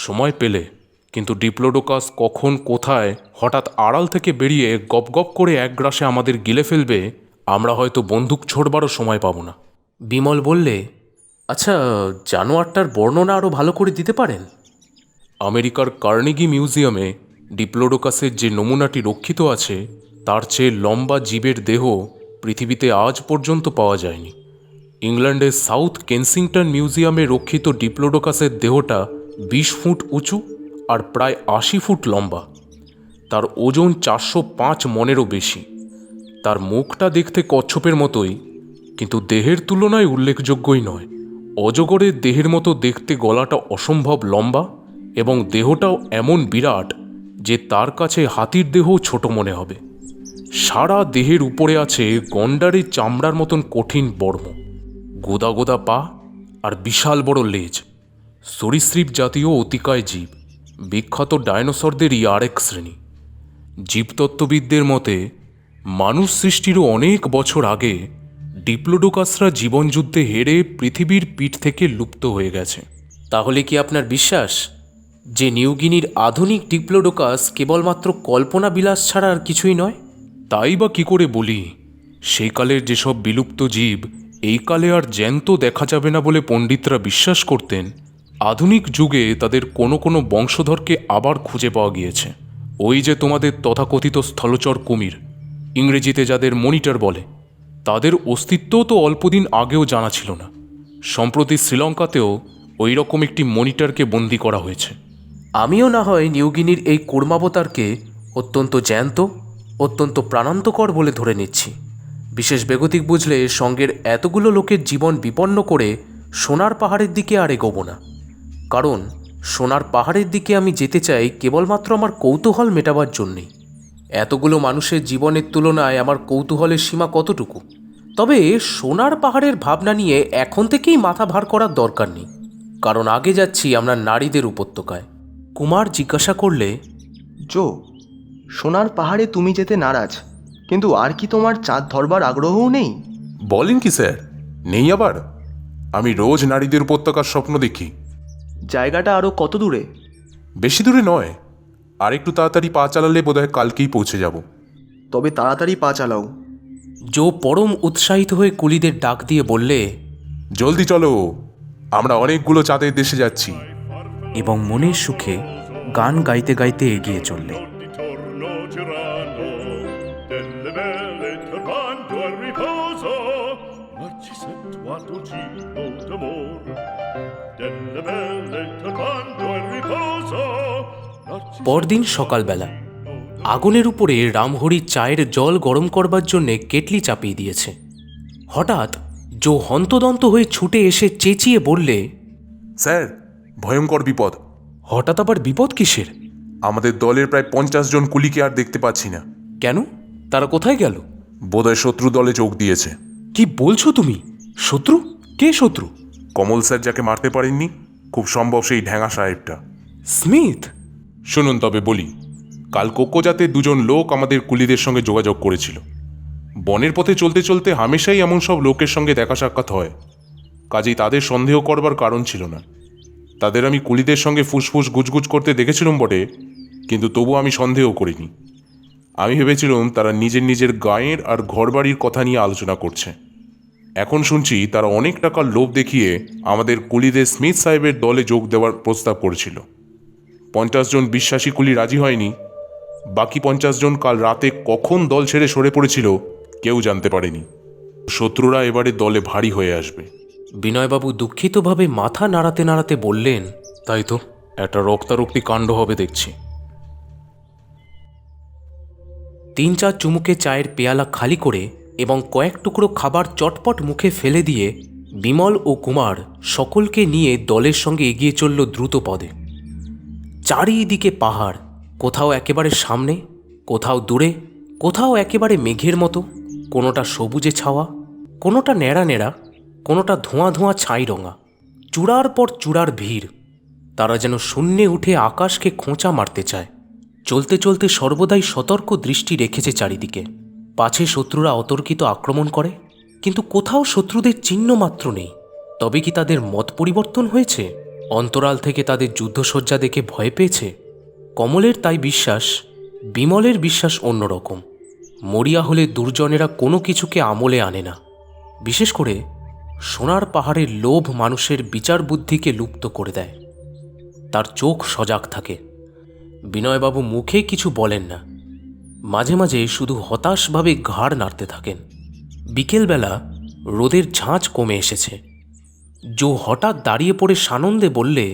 সময় পেলে। কিন্তু ডিপ্লোডোকাস কখন কোথায় হঠাৎ আড়াল থেকে বেরিয়ে গপ গপ করে এক গ্রাসে আমাদের গিলে ফেলবে, আমরা হয়তো বন্দুক ছোড়বারও সময় পাবো না। বিমল বললে, আচ্ছা, জানোয়ারটার বর্ণনা আরও ভালো করে দিতে পারেন? আমেরিকার কার্নেগি মিউজিয়ামে ডিপ্লোডোকাসের যে নমুনাটি রক্ষিত আছে, তার চেয়ে লম্বা জীবের দেহ পৃথিবীতে আজ পর্যন্ত পাওয়া যায়নি। ইংল্যান্ডের সাউথ কেনসিংটন মিউজিয়ামে রক্ষিত ডিপ্লোডোকাসের দেহটা 20 ফুট উঁচু আর প্রায় 80 ফুট লম্বা। তার ওজন 405 মনেরও বেশি। তার মুখটা দেখতে কচ্ছপের মতোই, কিন্তু দেহের তুলনায় উল্লেখযোগ্যই নয়। অজগরের দেহের মতো দেখতে গলাটা অসম্ভব লম্বা এবং দেহটাও এমন বিরাট যে তার কাছে হাতির দেহও ছোট মনে হবে। সারা দেহের উপরে আছে গন্ডারের চামড়ার মতন কঠিন বর্ম, গোদা গোদা পা আর বিশাল বড় লেজ। সরীসৃপ জাতীয় অতিকায় জীব, বিখ্যাত ডায়নোসরদেরই আরেক শ্রেণী। জীবতত্ত্ববিদদের মতে মানুষ সৃষ্টিরও অনেক বছর আগে ডিপ্লোডোকাসরা জীবনযুদ্ধে হেরে পৃথিবীর পিঠ থেকে লুপ্ত হয়ে গেছে। তাহলে কি আপনার বিশ্বাস যে নিউগিনির আধুনিক ডিপ্লোডোকাস কেবলমাত্র কল্পনা বিলাস ছাড়া আর কিছুই নয়? তাই বা কি করে বলি? সেই কালের যেসব বিলুপ্ত জীব এই কালে আর জ্যান্ত দেখা যাবে না বলে পণ্ডিতরা বিশ্বাস করতেন, আধুনিক যুগে তাদের কোনো কোনো বংশধরকে আবার খুঁজে পাওয়া গিয়েছে। ওই যে তোমাদের তথাকথিত স্থলচর কুমির, ইংরেজিতে যাদের মনিটর বলে, তাদের অস্তিত্বও তো অল্পদিন আগেও জানা ছিল না। সম্প্রতি শ্রীলঙ্কাতেও ওই রকম একটি মনিটরকে বন্দি করা হয়েছে। আমিও না হয় নিউগিনির এই কুর্মাবতারকে অত্যন্ত জ্যান্ত, অত্যন্ত প্রাণান্তকর বলে ধরে নিচ্ছি। বিশেষ বেগতিক বুঝলে সঙ্গের এতগুলো লোকের জীবন বিপন্ন করে সোনার পাহাড়ের দিকে আর এগোবো না। কারণ সোনার পাহাড়ের দিকে আমি যেতে চাই কেবলমাত্র আমার কৌতূহল মেটাবার জন্যেই। এতগুলো মানুষের জীবনের তুলনায় আমার কৌতূহলের সীমা কতটুকু? তবে সোনার পাহাড়ের ভাবনা নিয়ে এখন থেকেই মাথা ভার করার দরকার নেই, কারণ আগে যাচ্ছি আমরা নারীদের উপত্যকায়। কুমার জিজ্ঞাসা করলে, জো, সোনার পাহাড়ে তুমি যেতে নারাজ, কিন্তু আর কি তোমার চাঁদ ধরবার আগ্রহও নেই? বলেন কি স্যার, নেই আবার? আমি রোজ নারীদের উপত্যকার স্বপ্ন দেখি। জায়গাটা আরও কত দূরে? বেশি দূরে নয়, আর একটু তাড়াতাড়ি পা চালালে বোধহয় কালকেই পৌঁছে যাব। তবে তাড়াতাড়ি পা চালাও। জো পরম উৎসাহিত হয়ে কুলিদের ডাক দিয়ে বললে, জলদি চলো, আমরা অনেকগুলো চাঁদের দেশে যাচ্ছি। এবং মনের সুখে গান গাইতে গাইতে এগিয়ে চললে। Ritorno Cirano, delle belle turbando al riposo, Narcisetto a tuo giro d'amor. Delle belle turbando al riposo, পরদিন সকালবেলা আগুনের উপরে রামহরি চায়ের জল গরম করবার জন্যে কেটলি চাপিয়ে দিয়েছে। হঠাৎ জো হন্তদন্ত হয়ে ছুটে এসে চেঁচিয়ে বললে, স্যার, ভয়ঙ্কর বিপদ। হঠাৎ আবার বিপদ কিসের? আমাদের দলের প্রায় 50 জন কুলিকে আর দেখতে পাচ্ছি না। কেন, তারা কোথায় গেল? বোধহয় শত্রু দলে যোগ দিয়েছে। কি বলছো তুমি? শত্রু? কে শত্রু? কমল স্যার যাকে মারতে পারেননি, খুব সম্ভব সেই ঢ্যাঙা সাহেবটা। স্মিথ? শুনুন তবে বলি, কাল কোকোজাতে 2 জন লোক আমাদের কুলিদের সঙ্গে যোগাযোগ করেছিল। বনের পথে চলতে চলতে হামেশাই এমন সব লোকের সঙ্গে দেখা সাক্ষাৎ হয়, কাজেই তাদের সন্দেহ করবার কারণ ছিল না। তাদের আমি কুলিদের সঙ্গে ফুসফুস গুজগুজ করতে দেখেছিলাম বটে, কিন্তু তবু আমি সন্দেহ করিনি। আমি ভেবেছিলাম তারা নিজের নিজের গাঁয়ের আর ঘরবাড়ির কথা নিয়ে আলোচনা করছে। এখন শুনছি তারা অনেক টাকার লোভ দেখিয়ে আমাদের কুলিদের স্মিথ সাহেবের দলে যোগ দেওয়ার প্রস্তাব করেছিল। 50 জন বিশ্বাসী কুলি রাজি হয়নি। বাকি 50 জন কাল রাতে কখন দল ছেড়ে সরে পড়েছিল কেউ জানতে পারেনি। শত্রুরা এবারে দলে ভারী হয়ে আসবে। বিনয়বাবু দুঃখিতভাবে মাথা নাড়াতে নাড়াতে বললেন, তাই তো, একটা রক্তারক্তি কাণ্ড হবে দেখছি। 3-4 চুমুকে চায়ের পেয়ালা খালি করে এবং কয়েক টুকরো খাবার চটপট মুখে ফেলে দিয়ে বিমল ও কুমার সকলকে নিয়ে দলের সঙ্গে এগিয়ে চলল দ্রুত পদে। চারিদিকে পাহাড়, কোথাও একেবারে সামনে, কোথাও দূরে, কোথাও একেবারে মেঘের মতো, কোনোটা সবুজে ছাওয়া, কোনোটা নেড়া নেড়া, কোনোটা ধোঁয়া ধোঁয়া ছাই রঙা। চূড়ার পর চূড়ার ভিড়। তারা যেন শূন্যে উঠে আকাশকে খোঁচা মারতে চায়। চলতে চলতে সর্বদাই সতর্ক দৃষ্টি রেখেছে চারিদিকে, পাছে শত্রুরা অতর্কিত আক্রমণ করে। কিন্তু কোথাও শত্রুদের চিহ্ন মাত্র নেই। তবে কি তাদের মত পরিবর্তন হয়েছে? অন্তরাল থেকে তাদের যুদ্ধসজ্জা দেখে ভয় পেয়েছে? কমলের তাই বিশ্বাস, বিমলের বিশ্বাস অন্যরকম। মরিয়া হলে দুর্জনেরা কোনো কিছুকে আমলে আনে না। বিশেষ করে সোনার পাহাড়ের লোভ মানুষের বিচার বুদ্ধিকে লুপ্ত করে দেয়। তার চোখ সজাগ থাকে। বিনয়বাবু মুখে কিছু বলেন না, মাঝে মাঝে শুধু হতাশভাবে ঘাড় নাড়তে থাকেন। বিকেলবেলা রোদের ঝাঁঝ কমে এসেছে। জো হঠাৎ দাঁড়িয়ে পড়ে সানন্দে বললে,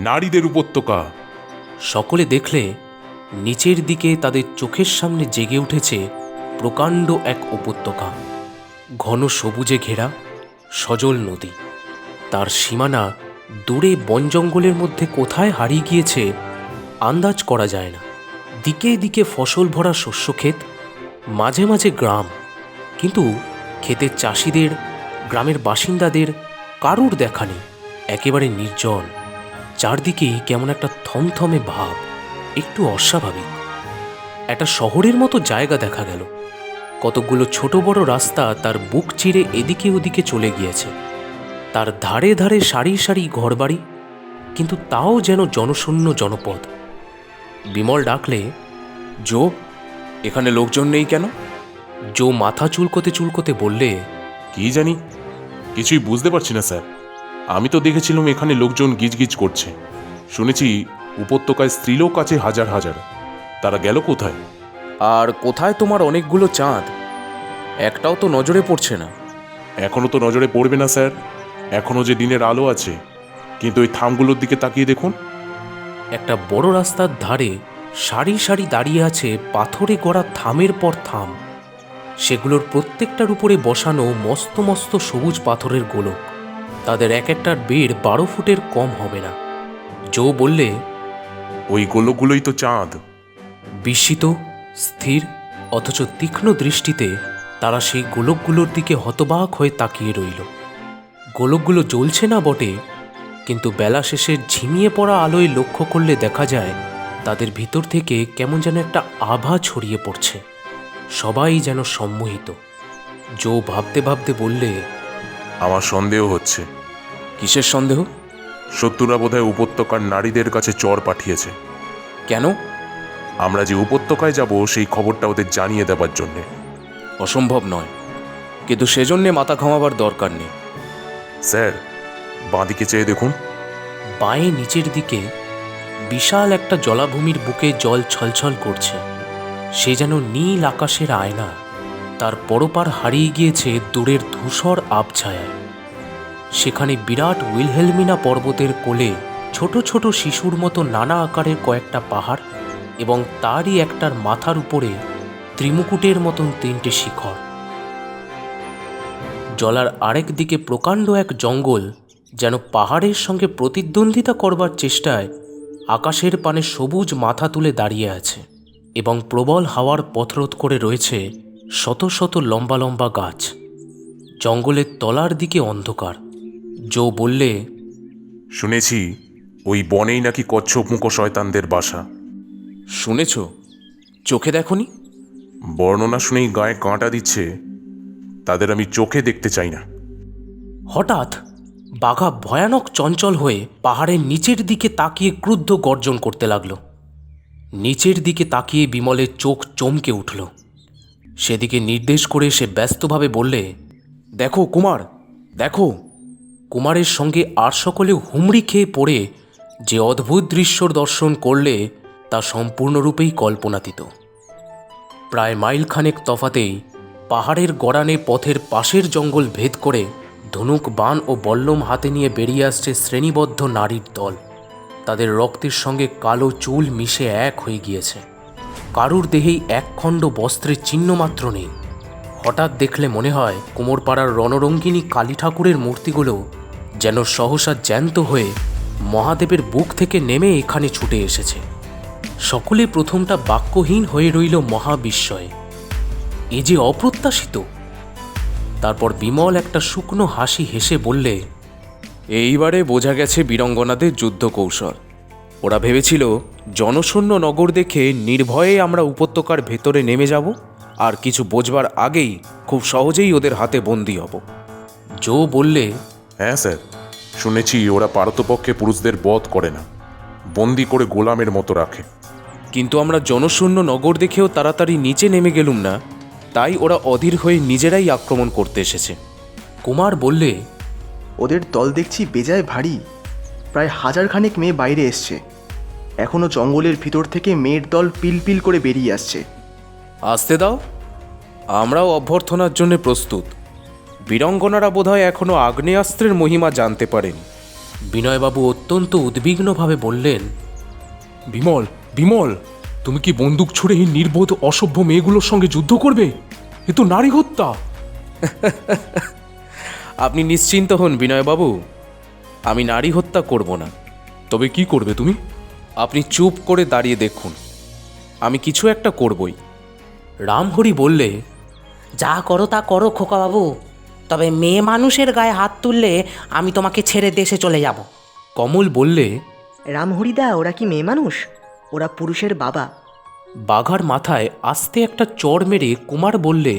নারীদের উপত্যকা। সকলে দেখলে নিচের দিকে তাদের চোখের সামনে জেগে উঠেছে প্রকাণ্ড এক উপত্যকা, ঘন সবুজে ঘেরা, সজল নদী। তার সীমানা দূরে বন জঙ্গলের মধ্যে কোথায় হারিয়ে গিয়েছে আন্দাজ করা যায় না। দিকে দিকে ফসল ভরা শস্যক্ষেত, মাঝে মাঝে গ্রাম, কিন্তু ক্ষেতের চাষিদের, গ্রামের বাসিন্দাদের কারুর দেখা নেই। একেবারে নির্জন। চারদিকেই কেমন একটা থমথমে ভাব, একটু অস্বাভাবিক। একটা শহরের মতো জায়গা দেখা গেল। কতকগুলো ছোট বড় রাস্তা তার বুক চিরে এদিকে ওদিকে চলে গিয়েছে। তার ধারে ধারে সারি সারি ঘরবাড়ি, কিন্তু তাও যেন জনশূন্য জনপদ। বিমল ডাকলে, জো, এখানে লোকজন নেই কেন? জো মাথা চুলকোতে চুলকোতে বললে, কি জানি, কিছুই বুঝতে পারছি না স্যার। আমি তো দেখেছিলাম এখানে লোকজন গিজগিজ করছে। শুনেছি উপত্যকায় স্ত্রীলোক আছে হাজার হাজার। তারা গেল কোথায়? আর কোথায় তোমার অনেকগুলো চাঁদ? একটাও তো নজরে পড়ছে না। এখনো তো নজরে পড়বে না স্যার, এখনো যে দিনের আলো আছে। কিন্তু ওই থামগুলোর দিকে তাকিয়ে দেখুন। একটা বড় রাস্তার ধারে সারি সারি দাঁড়িয়ে আছে পাথরে গড়া থামের পর থাম। সেগুলোর প্রত্যেকটার উপরে বসানো মস্ত মস্ত সবুজ পাথরের গোলক। তাদের এক একটার বেড় 12 ফুটের কম হবে না। জো বললে, ওই গোলকগুলোই তো চাঁদ। বিস্মিত, স্থির, অথচ তীক্ষ্ণ দৃষ্টিতে তারা সেই গোলকগুলোর দিকে হতবাক হয়ে তাকিয়ে রইল। গোলকগুলো জ্বলছে না বটে, কিন্তু বেলা শেষে ঝিমিয়ে পড়া আলোয় লক্ষ্য করলে দেখা যায় তাদের ভিতর থেকে কেমন যেন একটা আভা ছড়িয়ে পড়ছে। সবাই যেন সম্মোহিত। জো ভাবতে ভাবতে বললে, আমার সন্দেহ হচ্ছে। কিসের সন্দেহ? শত্রুরা বোধহয় উপত্যকার নারীদের কাছে চর পাঠিয়েছে। কেন? আমরা যে উপত্যকায় যাব সেই খবরটা ওদের জানিয়ে দেবার জন্যে। অসম্ভব নয়, কিন্তু সেজন্যে মাথা ঘামাবার দরকার নেই। স্যার, বাঁদিকে চেয়ে দেখুন। বাঁয়ে নিচের দিকে বিশাল একটা জলাভূমির বুকে জল ছলছল করছে। সে যেন নীল আকাশের আয়না, তার পরপার হারিয়ে গিয়েছে দূরের ধূসর আবছায়ায়। সেখানে বিরাট উইলহেলমিনা পর্বতের কোলে ছোট ছোট শিশুর মতো নানা আকারের কয়েকটা পাহাড়, এবং তারই একটার মাথার উপরে ত্রিমুকুটের মতন 3টে শিখর। জলার আরেক দিকে প্রকাণ্ড এক জঙ্গল, যেন পাহাড়ের সঙ্গে প্রতিদ্বন্দ্বিতা করবার চেষ্টায় আকাশের পানে সবুজ মাথা তুলে দাঁড়িয়ে আছে, এবং প্রবল হাওয়ার পথরোধ করে রয়েছে শত শত লম্বা লম্বা গাছ। জঙ্গলের তলার দিকে অন্ধকার। জো বললে, শুনেছি ওই বনেই নাকি কচ্ছপ মুখ শয়তানদের বাসা। শুনেছ? চোখে দেখনি? বর্ণনা শুনেই গায়ে কাঁটা দিচ্ছে। তাদের আমি চোখে দেখতে চাই না। হঠাৎ বাঘা ভয়ানক চঞ্চল হয়ে পাহাড়ের নিচের দিকে তাকিয়ে ক্রুদ্ধ গর্জন করতে লাগল। নিচের দিকে তাকিয়ে বিমলের চোখ চমকে উঠল। সেদিকে নির্দেশ করে সে ব্যস্তভাবে বললে, দেখো কুমার, দেখো। কুমারের সঙ্গে আর সকলে হুমড়ি খেয়ে পড়ে যে অদ্ভুত দৃশ্যর দর্শন করলে তা সম্পূর্ণরূপেই কল্পনাতীত। প্রায় মাইলখানেক তফাতেই পাহাড়ের গড়ানে পথের পাশের জঙ্গল ভেদ করে ধনুক, বাণ ও বল্লম হাতে নিয়ে বেরিয়ে আসছে শ্রেণীবদ্ধ নারীর দল। তাদের রক্তের সঙ্গে কালো চুল মিশে এক হয়ে গিয়েছে। কারুর দেহেই একখণ্ড বস্ত্রের চিহ্ন মাত্র নেই। হঠাৎ দেখলে মনে হয় কুমোরপাড়ার রণরঙ্গিনী কালী ঠাকুরের মূর্তিগুলো যেন সহসা জ্যান্ত হয়ে মহাদেবের বুক থেকে নেমে এখানে ছুটে এসেছে। সকলে প্রথমটা বাক্যহীন হয়ে রইল মহাবিস্ময়ে। এ যে অপ্রত্যাশিত। তারপর বিমল একটা শুকনো হাসি হেসে বললে, এইবারে বোঝা গেছে বীরঙ্গনাদের যুদ্ধ কৌশল। ওরা ভেবেছিল জনশূন্য নগর দেখে নির্ভয়ে আমরা উপত্যকার ভেতরে নেমে যাব, আর কিছু বোঝবার আগেই খুব সহজেই ওদের হাতে বন্দী হব। জো বললে, হ্যাঁ স্যার, শুনেছি ওরা পারতপক্ষে পুরুষদের বধ করে না, বন্দি করে গোলামের মতো রাখে। কিন্তু আমরা জনশূন্য নগর দেখেও তাড়াতাড়ি নিচে নেমে গেলুম না, তাই ওরা অধীর হয়ে নিজেরাই আক্রমণ করতে এসেছে। কুমার বললে, ওদের দল দেখছি বেজায় ভারী। প্রায় 1000 খানেক মেয়ে বাইরে এসছে। এখনো জঙ্গলের ভিতর থেকে মেয়ের দল পিলপিল করে বেরিয়ে আসছে। আসতে দাও, আমরাও অভ্যর্থনার জন্য প্রস্তুত। বীরঙ্গনারা বোধহয় এখনো আগ্নেয়াস্ত্রের মহিমা জানতে পারেনি। বিনয়বাবু অত্যন্ত উদ্বিগ্নভাবে বললেন, বিমল, বিমল, তুমি কি বন্দুক ছুড়ে এই নির্বোধ অসভ্য মেয়েগুলোর সঙ্গে যুদ্ধ করবে? এ তো নারী হত্যা। আপনি নিশ্চিন্ত হন বিনয়বাবু, আমি নারী হত্যা করব না। তবে কি করবে তুমি? আপনি চুপ করে দাঁড়িয়ে দেখুন, আমি কিছু একটা করবই। রামহরি বললে, যা করো তা করো খোকাবাবু, তবে মেয়ে মানুষের গায়ে হাত তুললে আমি তোমাকে ছেড়ে দেশে চলে যাব। কমল বললে, রামহরিদা, ওরা কি মেয়ে মানুষ? ওরা পুরুষের বাবা। বাঘার মাথায় আস্তে একটা চড় মেরে কুমার বললে,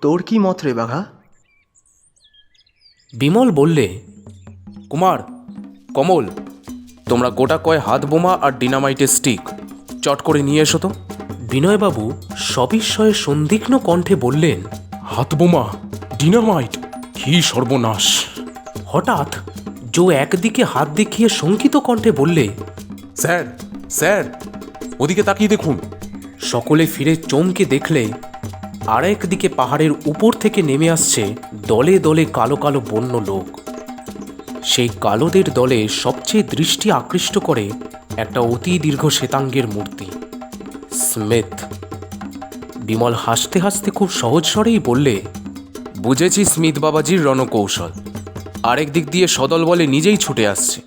তোর কি মত রে বাঘা? বিমল বললে, কুমার, কমল, তোমরা গোটা কয় হাত বোমা আর ডিনামাইটের স্টিক চট করে নিয়ে এসো তো। বিনয়বাবু সবিস্ময়ে সন্দিগ্ন কণ্ঠে বললেন, হাত বোমা, ডিনামাইট, কি সর্বনাশ! হঠাৎ জো একদিকে হাত দেখিয়ে শঙ্কিত কণ্ঠে বললে, স্যার, স্যার, ওদিকে তাকিয়ে দেখুন। সকলে ফিরে চমকে দেখলে আরেক দিকে পাহাড়ের উপর থেকে নেমে আসছে দলে দলে কালো কালো বন্য লোক। সেই কালোদের দলে সবচেয়ে দৃষ্টি আকৃষ্ট করে একটা অতি দীর্ঘ শ্বেতাঙ্গের মূর্তি, স্মিথ। বিমল হাসতে হাসতে খুব সহজ স্বরেই বললে, বুঝেছি স্মিথ বাবাজির রণকৌশল। আরেক দিক দিয়ে সদল বলে নিজেই ছুটে আসছে,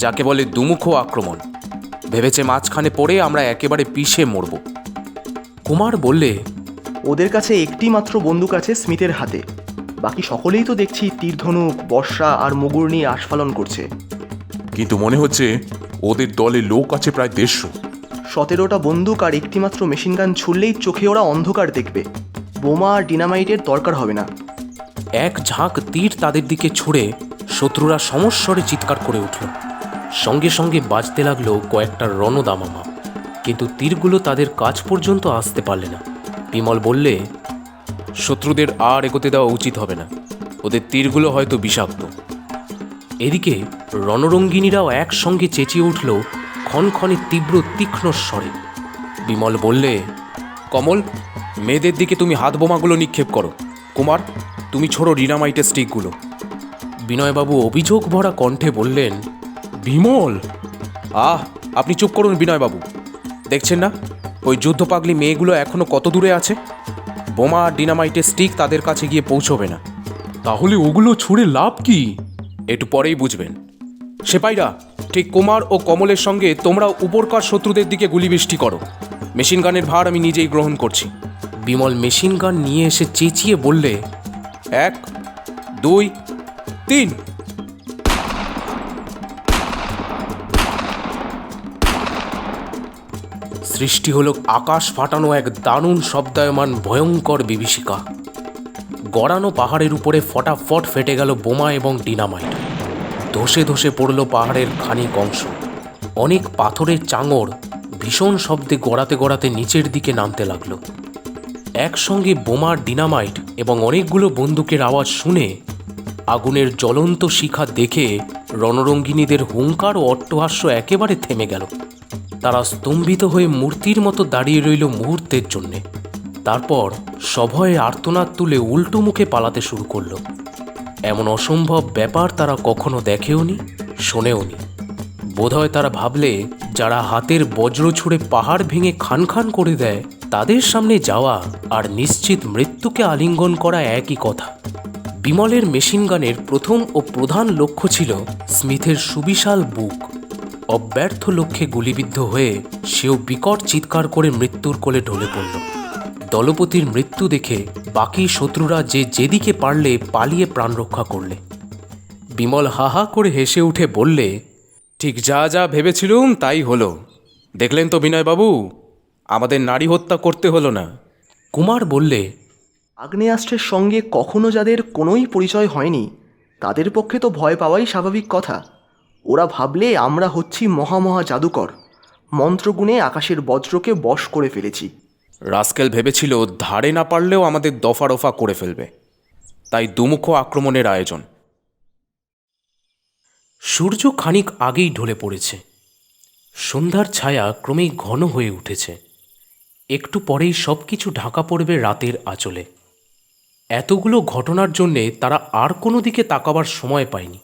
যাকে বলে দুমুখ আক্রমণ। ভেবেছে মাঝখানে পড়ে আমরা একেবারে পিষে মরব। কুমার বললে, ওদের কাছে একটি মাত্র বন্দুক আছে স্মিথের হাতে। বাকি সকলেই তো দেখছি তীরধনুক, বর্ষা আর মুগুর নিয়ে আস্ফালন করছে। কিন্তু মনে হচ্ছে ওদের দলে লোক আছে প্রায় 150। 17টা বন্দুক আর একটি মাত্র মেশিনগান ছুড়লেই চোখে ওরা অন্ধকার দেখবে। বোমা আর ডিনামাইটের দরকার হবে না। এক ঝাঁক তীর তাদের দিকে ছুঁড়ে শত্রুরা সমস্বরে চিৎকার করে উঠল। সঙ্গে সঙ্গে বাজতে লাগলো কয়েকটা রণদামামা, কিন্তু তীরগুলো তাদের কাছ পর্যন্ত আসতে পারলে না। বিমল বললে, শত্রুদের আর এগোতে দেওয়া উচিত হবে না, ওদের তীরগুলো হয়তো বিষাক্ত। এদিকে রণরঙ্গিনীরাও একসঙ্গে চেঁচিয়ে উঠল ক্ষণক্ষণে তীব্র তীক্ষ্ণ স্বরে। বিমল বললে, কমল, মেয়েদের দিকে তুমি হাত বোমাগুলো নিক্ষেপ করো। কুমার, তুমি ছোড়ো ডিনামাইটের স্টিকগুলো। বিনয়বাবু অভিযোগ ভরা কণ্ঠে বললেন, বিমল! আপনি চুপ করুন বিনয়বাবু। দেখছেন না ওই যুদ্ধপাগলি মেয়েগুলো এখনো কত দূরে আছে? বোমা আর ডিনামাইটের স্টিক তাদের কাছে গিয়ে পৌঁছবে না। তাহলে ওগুলো ছুঁড়ে লাভ কি? একটু পরেই বুঝবেন। সেপাইরা, ঠিক কুমার ও কমলের সঙ্গে তোমরা উপরকার শত্রুদের দিকে গুলিবৃষ্টি করো। মেশিন গানের ভার আমি নিজেই গ্রহণ করছি। বিমল মেশিন গান নিয়ে এসে চেঁচিয়ে বললে, 1, 2, 3। সৃষ্টি হলো আকাশ ফাটানো এক দারুণ শব্দায়মান ভয়ঙ্কর বিভীষিকা। গড়ানো পাহাড়ের উপরে ফটাফট ফেটে গেল বোমা এবং ডিনামাইট। ধসে ধসে পড়ল পাহাড়ের খানিক অংশ। অনেক পাথরের চাঙড় ভীষণ শব্দে গড়াতে গড়াতে নিচের দিকে নামতে লাগলো। একসঙ্গে বোমার, ডিনামাইট এবং অনেকগুলো বন্দুকের আওয়াজ শুনে, আগুনের জ্বলন্ত শিখা দেখে রণরঙ্গিনীদের হুঙ্কার ও অট্টহাস্য একেবারে থেমে গেল। তারা স্তম্ভিত হয়ে মূর্তির মতো দাঁড়িয়ে রইল মুহূর্তের জন্যে। তারপর সভয়ে আর্তনাদ তুলে উল্টো মুখে পালাতে শুরু করল। এমন অসম্ভব ব্যাপার তারা কখনো দেখেওনি, শোনেওনি। বোধহয় তারা ভাবলে যারা হাতের বজ্র ছুঁড়ে পাহাড় ভেঙে খান খান করে দেয়, তাদের সামনে যাওয়া আর নিশ্চিত মৃত্যুকে আলিঙ্গন করা একই কথা। বিমলের মেশিনগানের প্রথম ও প্রধান লক্ষ্য ছিল স্মিথের সুবিশাল বুক। অব্যর্থ লক্ষ্যে গুলিবিদ্ধ হয়ে সেও বিকট চিৎকার করে মৃত্যুর কোলে ঢলে পড়ল। দলপতির মৃত্যু দেখে বাকি শত্রুরা যেদিকে পারলে পালিয়ে প্রাণ রক্ষা করলে। বিমল হাহা করে হেসে উঠে বললে, ঠিক যা যা ভেবেছিলুম তাই হলো। দেখলেন তো বিনয়বাবু, আমাদের নারী হত্যা করতে হলো না। কুমার বললে, আগ্নেয়াস্ত্রের সঙ্গে কখনো যাদের কোনোই পরিচয় হয়নি, তাদের পক্ষে তো ভয় পাওয়াই স্বাভাবিক কথা। ওরা ভাবলে আমরা হচ্ছি মহা জাদুকর, মন্ত্রগুণে আকাশের বজ্রকে বশ করে ফেলেছি। রাস্কেল ভেবেছিল ধারে না পারলেও আমাদের দফা রফা করে ফেলবে, তাই দুমুখ আক্রমণের আয়োজন। সূর্য খানিক আগেই ঢলে পড়েছে। সন্ধ্যার ছায়া ক্রমেই ঘন হয়ে উঠেছে। একটু পরেই সব কিছু ঢাকা পড়বে রাতের আঁচলে। এতগুলো ঘটনার জন্যে তারা আর কোনো দিকে তাকাবার সময় পায়নি।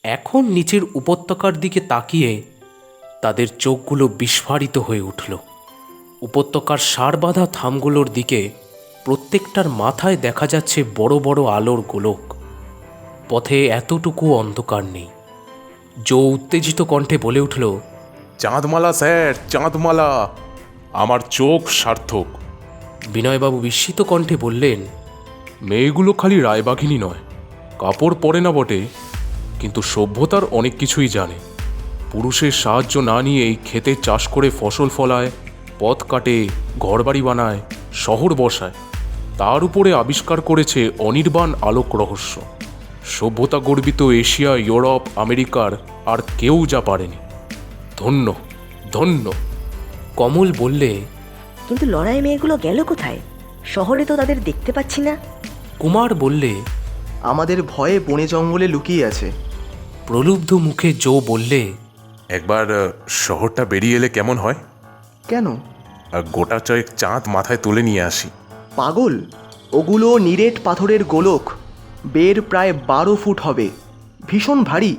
এখন নিচের উপত্যকার দিকে তাকিয়ে তাদের চোখগুলো বিস্ফারিত হয়ে উঠল। উপত্যকার সারবাঁধা থামগুলোর দিকে প্রত্যেকটার মাথায় দেখা যাচ্ছে বড় বড় আলোর গোলক। পথে এতটুকু অন্ধকার নেই। জো উত্তেজিত কণ্ঠে বলে উঠল, চাঁদমালা স্যার, চাঁদমালা! আমার চোখ সার্থক। বিনয়বাবু বিস্মিত কণ্ঠে বললেন, মেয়েগুলো খালি রায়বাঘিনী নয়, কাপড় পরে না বটে, কিন্তু সভ্যতার অনেক কিছুই জানে। পুরুষের সাহায্য না নিয়েই ক্ষেতে চাষ করে ফসল ফলায়, পথ কাটে, ঘরবাড়ি বানায়, শহর বসায়। তার উপরে আবিষ্কার করেছে অনির্বাণ আলোক রহস্য। সভ্যতা গর্বিত এশিয়া, ইউরোপ, আমেরিকার আর কেউ যা পারেনি। ধন্য, ধন্য। কমল বললে, কিন্তু লড়াই মেয়েগুলো গেল কোথায়? শহরে তো তাদের দেখতে পাচ্ছি না। কুমার বললে, আমাদের ভয়ে বনে জঙ্গলে লুকিয়ে আছে। প্রলুব্ধ মুখে জো বললে, একবার শহরটা বেরিয়ে এলে কেমন হয়? কেন? গোটা চয়েক চাঁদ মাথায় তুলে নিয়ে আসি। পাগল! ওগুলো নিরেট পাথরের গোলক, বের প্রায় 12 ফুট হবে, ভীষণ ভারী।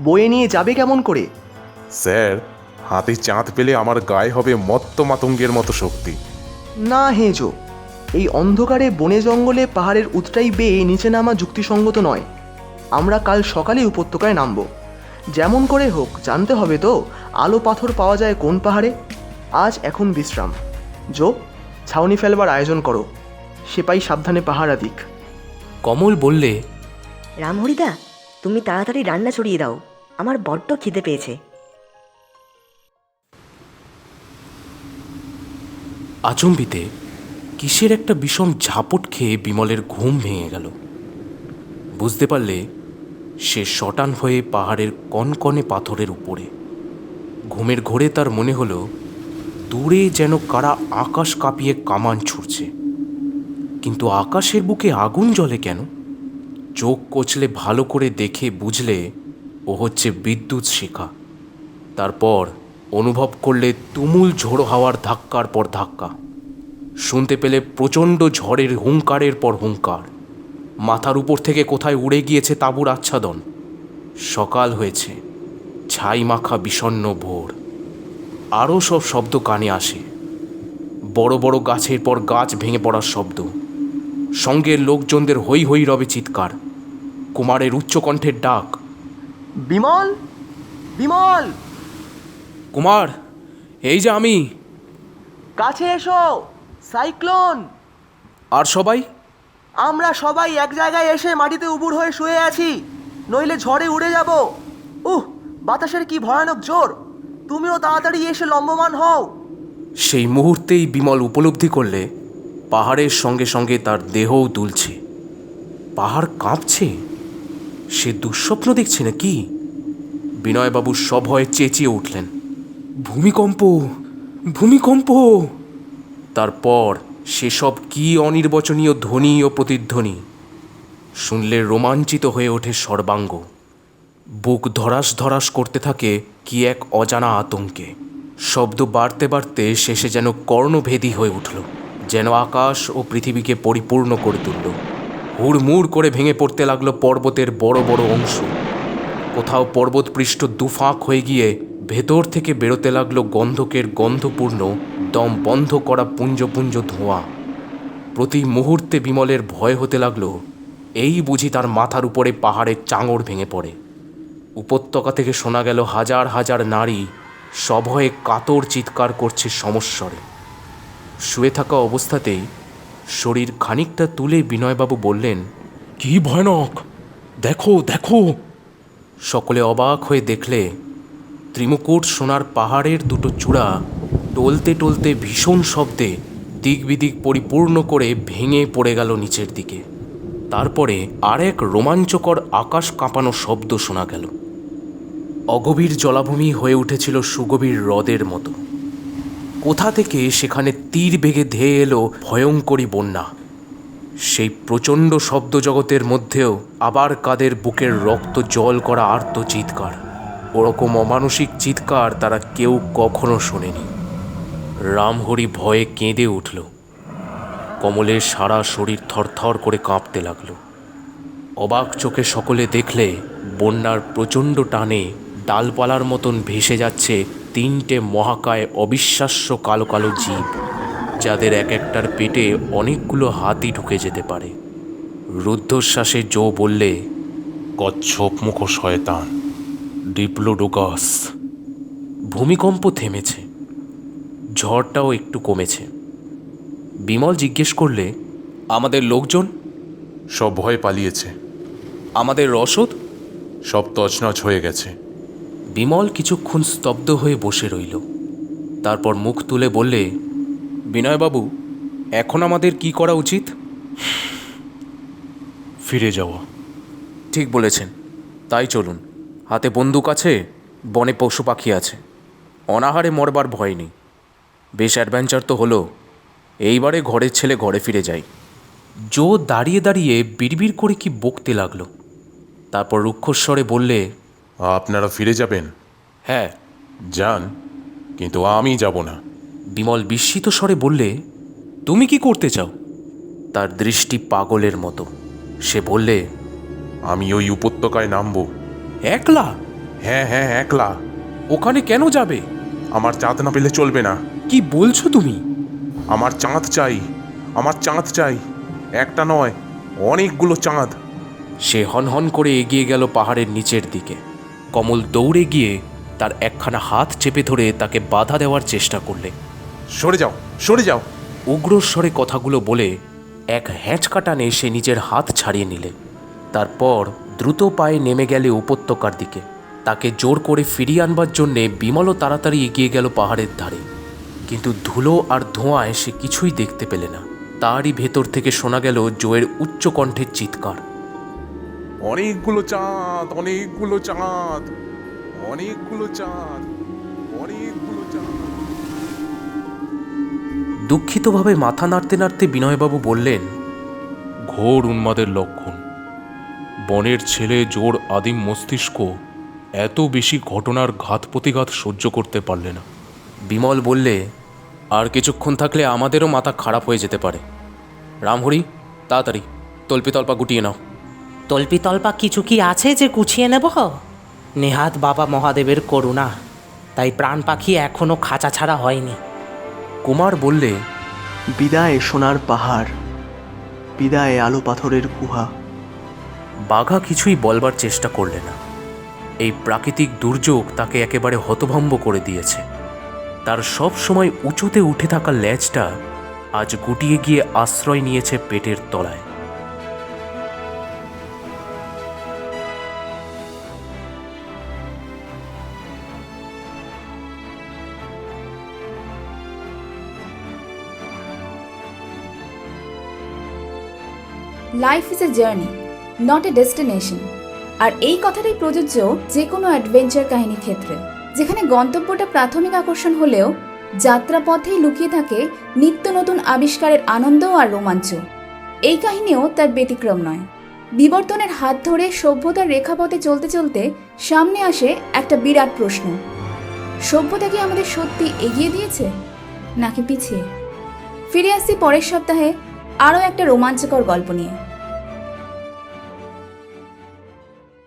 বয়ে নিয়ে যাবে কেমন করে? স্যার, হাতে চাঁদ পেলে আমার গায়ে হবে মত্ত মাতঙ্গের মতো শক্তি। না হেঁজো, এই অন্ধকারে বনে জঙ্গলে পাহাড়ের উৎটাই বেয়ে নিচে নামা যুক্তিসঙ্গত নয়। আমরা কাল সকালে উপত্যকায় নামব। যেমন করে হোক জানতে হবে তো আলো পাথর পাওয়া যায় কোন পাহাড়ে। আজ এখন বিশ্রাম। জো, ছাউনি ফেলবার আয়োজন করো। সেপাই সাবধানে পাহারা দিক। কমল বললে, রামহরিদা, তুমি তাড়াতাড়ি রান্না ছড়িয়ে দাও, আমার বড্ড খিদে পেয়েছে। আচম্বিতে কিসের একটা বিষম ঝাপট খেয়ে বিমলের ঘুম ভেঙে গেল। বুঝতে পারলে সে শটান হয়ে পাহাড়ের কনকনে পাথরের উপরে। ঘুমের ঘোরে তার মনে হলো দূরে যেন কারা আকাশ কাঁপিয়ে কামান ছুড়ছে। কিন্তু আকাশের বুকে আগুন জ্বলে কেন? চোখ কচলে ভালো করে দেখে বুঝলে ও হচ্ছে বিদ্যুৎ শিখা। তারপর অনুভব করলে তুমুল ঝোড়ো হাওয়ার ধাক্কার পর ধাক্কা। শুনতে পেলে প্রচণ্ড ঝড়ের হুঙ্কারের পর হুঙ্কার। মাথার উপর থেকে কোথায় উড়ে গিয়েছে তাঁবুর আচ্ছাদন। সকাল হয়েছে, ছাই মাখা বিষণ্ণ ভোর। আরও সব শব্দ কানে আসে। বড় বড় গাছের পর গাছ ভেঙে পড়ার শব্দ, সঙ্গের লোকজনদের হৈ হৈ রবে চিৎকার, কুমারের উচ্চকণ্ঠের ডাক, বিমল, বিমল, কুমার, এই যে আমি। কাছে এসো, সাইক্লোন। আর সবাই? আমরা সবাই এক জায়গায় এসে মাটিতে উবুড় হয়ে শুয়ে আছি, নইলে ঝড়ে উড়ে যাব। বাতাসের কি ভয়ানক জোর! তুমিও তাড়াতাড়ি এসে লম্বমান হও। সেই মুহূর্তেই বিমল উপলব্ধি করলে পাহাড়ের সঙ্গে সঙ্গে তার দেহও দুলছে। পাহাড় কাঁপছে। সে দুঃস্বপ্ন দেখছে না কি? বিনয়বাবু সভয়ে চেঁচিয়ে উঠলেন, ভূমিকম্প, ভূমিকম্প! তারপর সেসব কি অনির্বচনীয় ধ্বনি ও প্রতিধ্বনি! শুনলে রোমাঞ্চিত হয়ে ওঠে সর্বাঙ্গ। বুক ধরাস ধরাস করতে থাকে কি এক অজানা আতঙ্কে। শব্দ বাড়তে বাড়তে শেষে যেন কর্ণভেদী হয়ে উঠল, যেন আকাশ ও পৃথিবীকে পরিপূর্ণ করে তুলল। হুড়মুড় করে ভেঙে পড়তে লাগলো পর্বতের বড় বড় অংশ। কোথাও পর্বতপৃষ্ঠ দুফাঁক হয়ে গিয়ে ভেতর থেকে বেরোতে লাগলো গন্ধকের গন্ধপূর্ণ দম বন্ধ করা পুঞ্জ পুঞ্জ ধোঁয়া। প্রতি মুহূর্তে বিমলের ভয় হতে লাগলো এই বুঝি তার মাথার উপরে পাহাড়ের চাঙড় ভেঙে পড়ে। উপত্যকা থেকে শোনা গেল হাজার হাজার নারী সভয়ে কাতর চিৎকার করছে সমস্বরে। শুয়ে থাকা অবস্থাতেই শরীর খানিকটা তুলে বিনয়বাবু বললেন, কি ভয়ানক! দেখো, দেখো! সকলে অবাক হয়ে দেখলে ত্রিমুকুট সোনার পাহাড়ের দুটো চূড়া টলতে টলতে ভীষণ শব্দে দিক বিদিক পরিপূর্ণ করে ভেঙে পড়ে গেল নিচের দিকে। তারপরে আরেক রোমাঞ্চকর আকাশ কাঁপানো শব্দ শোনা গেল। অগভীর জলাভূমি হয়ে উঠেছিল সুগভীর হ্রদের মতো। কোথা থেকে সেখানে তীর বেগে ধেয়ে এলো ভয়ঙ্করী বন্যা। সেই প্রচণ্ড শব্দ জগতের মধ্যেও আবার কাদের বুকের রক্ত জল করা আর্ত চিৎকার। ওরকম অমানসিক চিৎকার তারা কেউ কখনো শোনেনি। রামহরি ভয়ে কেঁদে উঠল। কমলের সারা শরীর থরথর করে কাঁপতে লাগলো। অবাক চোখে সকলে দেখলে বন্যার প্রচণ্ড টানে ডালপালার মতন ভেসে যাচ্ছে তিনটে মহাকায় অবিশ্বাস্য কালো কালো জীব, যাদের এক একটার পেটে অনেকগুলো হাতি ঢুকে যেতে পারে। রুদ্ধশ্বাসে জো বললে, কচ্ছপ মুখ শয়তান, ডিপ্লোডোকাস। ভূমিকম্প থেমেছে, ঝড়টাও একটু কমেছে। বিমল জিজ্ঞেস করলে, আমাদের লোকজন? সব ভয়ে পালিয়েছে। আমাদের রসদ? সব তছনছ হয়ে গেছে। বিমল কিছুক্ষণ স্তব্ধ হয়ে বসে রইল। তারপর মুখ তুলে বললে, বিনয়বাবু, এখন আমাদের কি করা উচিত? ফিরে যাওয়া। ঠিক বলেছেন, তাই চলুন। হাতে বন্দুক আছে, বনে পশু পাখি আছে, অনাহারে মরবার ভয় নেই। বেশ অ্যাডভেঞ্চার তো হলো, এইবারে ঘরের ছেলে ঘরে ফিরে যাই। জো দাঁড়িয়ে দাঁড়িয়ে বিড়বিড় করে কি বকতে লাগলো। তারপর রুক্ষস্বরে বললে, আপনারা ফিরে যাবেন? হ্যাঁ। যান, কিন্তু আমি যাব না। বিমল বিস্মিত স্বরে বললে, তুমি কি করতে চাও? তার দৃষ্টি পাগলের মতো। সে বললে, আমি ওই উপত্যকায় নামব। একলা? হ্যাঁ হ্যাঁ, একলা। ওখানে কেন যাবে? আমার চাঁদ না পেলে চলবে না। কি বলছো তুমি? আমার চাঁদ চাই, আমার চাঁদ চাই। একটা নয়, অনেকগুলো চাঁদ। সে হনহন করে এগিয়ে গেল পাহাড়ের নিচের দিকে। কমল দৌড়ে গিয়ে তার একখানা হাত চেপে ধরে তাকে বাধা দেওয়ার চেষ্টা করলে। সরে যাও, সরে যাও! উগ্রস্বরে কথাগুলো বলে এক হ্যাঁচকা টানে সে নিজের হাত ছাড়িয়ে নিলে। তারপর দ্রুত পায়ে নেমে গেলে উপত্যকার দিকে। তাকে জোর করে ফিরিয়ে আনবার জন্যে বিমলও তাড়াতাড়ি এগিয়ে গেল পাহাড়ের ধারে। কিন্তু ধুলো আর ধোঁয়ায় সে কিছুই দেখতে পেলে না। তারই ভেতর থেকে শোনা গেল জোয়ের উচ্চ কণ্ঠের চিৎকার, অনেকগুলো চাঁদ, অনেকগুলো চাঁদ, অনেকগুলো চাঁদ, অনেকগুলো চাঁদ। দুঃখিতভাবে মাথা নাড়তে নাড়তে বিনয়বাবু বললেন, ঘোর উন্মাদের লক্ষণ। বনের ছেলে জোর আদিম মস্তিষ্ক এত বেশি ঘটনার ঘাত প্রতিঘাত সহ্য করতে পারলে না। বিমল বললে, আর কিছুক্ষণ থাকলে আমাদেরও মাথা খারাপ হয়ে যেতে পারে। রামহরি, তাড়াতাড়ি তল্পা গুটিয়ে নাও। তল্পা কিছু কি আছে যে গুছিয়ে নেব? নেহাত বাবা মহাদেবের করুণা, তাই প্রাণ পাখি এখনো খাঁচা ছাড়া হয়নি। কুমার বললে, বিদায় সোনার পাহাড়, বিদায় আলো পাথরের গুহা। বাঘা কিছুই বলবার চেষ্টা করলে না। এই প্রাকৃতিক দুর্যোগ তাকে একেবারে হতভম্ব করে দিয়েছে। তার সব সময় উঁচুতে উঠে থাকা লেজটা আজ গুটিয়ে গিয়ে আশ্রয় নিয়েছে পেটের তলায়। Life is a journey, not a destination. আর এই কথাটাই প্রযোজ্য যে কোনো অ্যাডভেঞ্চার কাহিনীর ক্ষেত্রে, যেখানে গন্তব্যটা প্রাথমিক আকর্ষণ হলেও যাত্রাপথেই লুকিয়ে থাকে নিত্য নতুন আবিষ্কারের আনন্দ আর রোমাঞ্চ। এই কাহিনীও তার ব্যতিক্রম নয়। বিবর্তনের হাত ধরে সভ্যতার রেখাপথে চলতে চলতে সামনে আসে একটা বিরাট প্রশ্ন: সভ্যতা কি আমাদের সত্যি এগিয়ে দিয়েছে নাকি পিছিয়ে? ফিরে আসছি পরের সপ্তাহে আরও একটা রোমাঞ্চকর গল্প নিয়ে।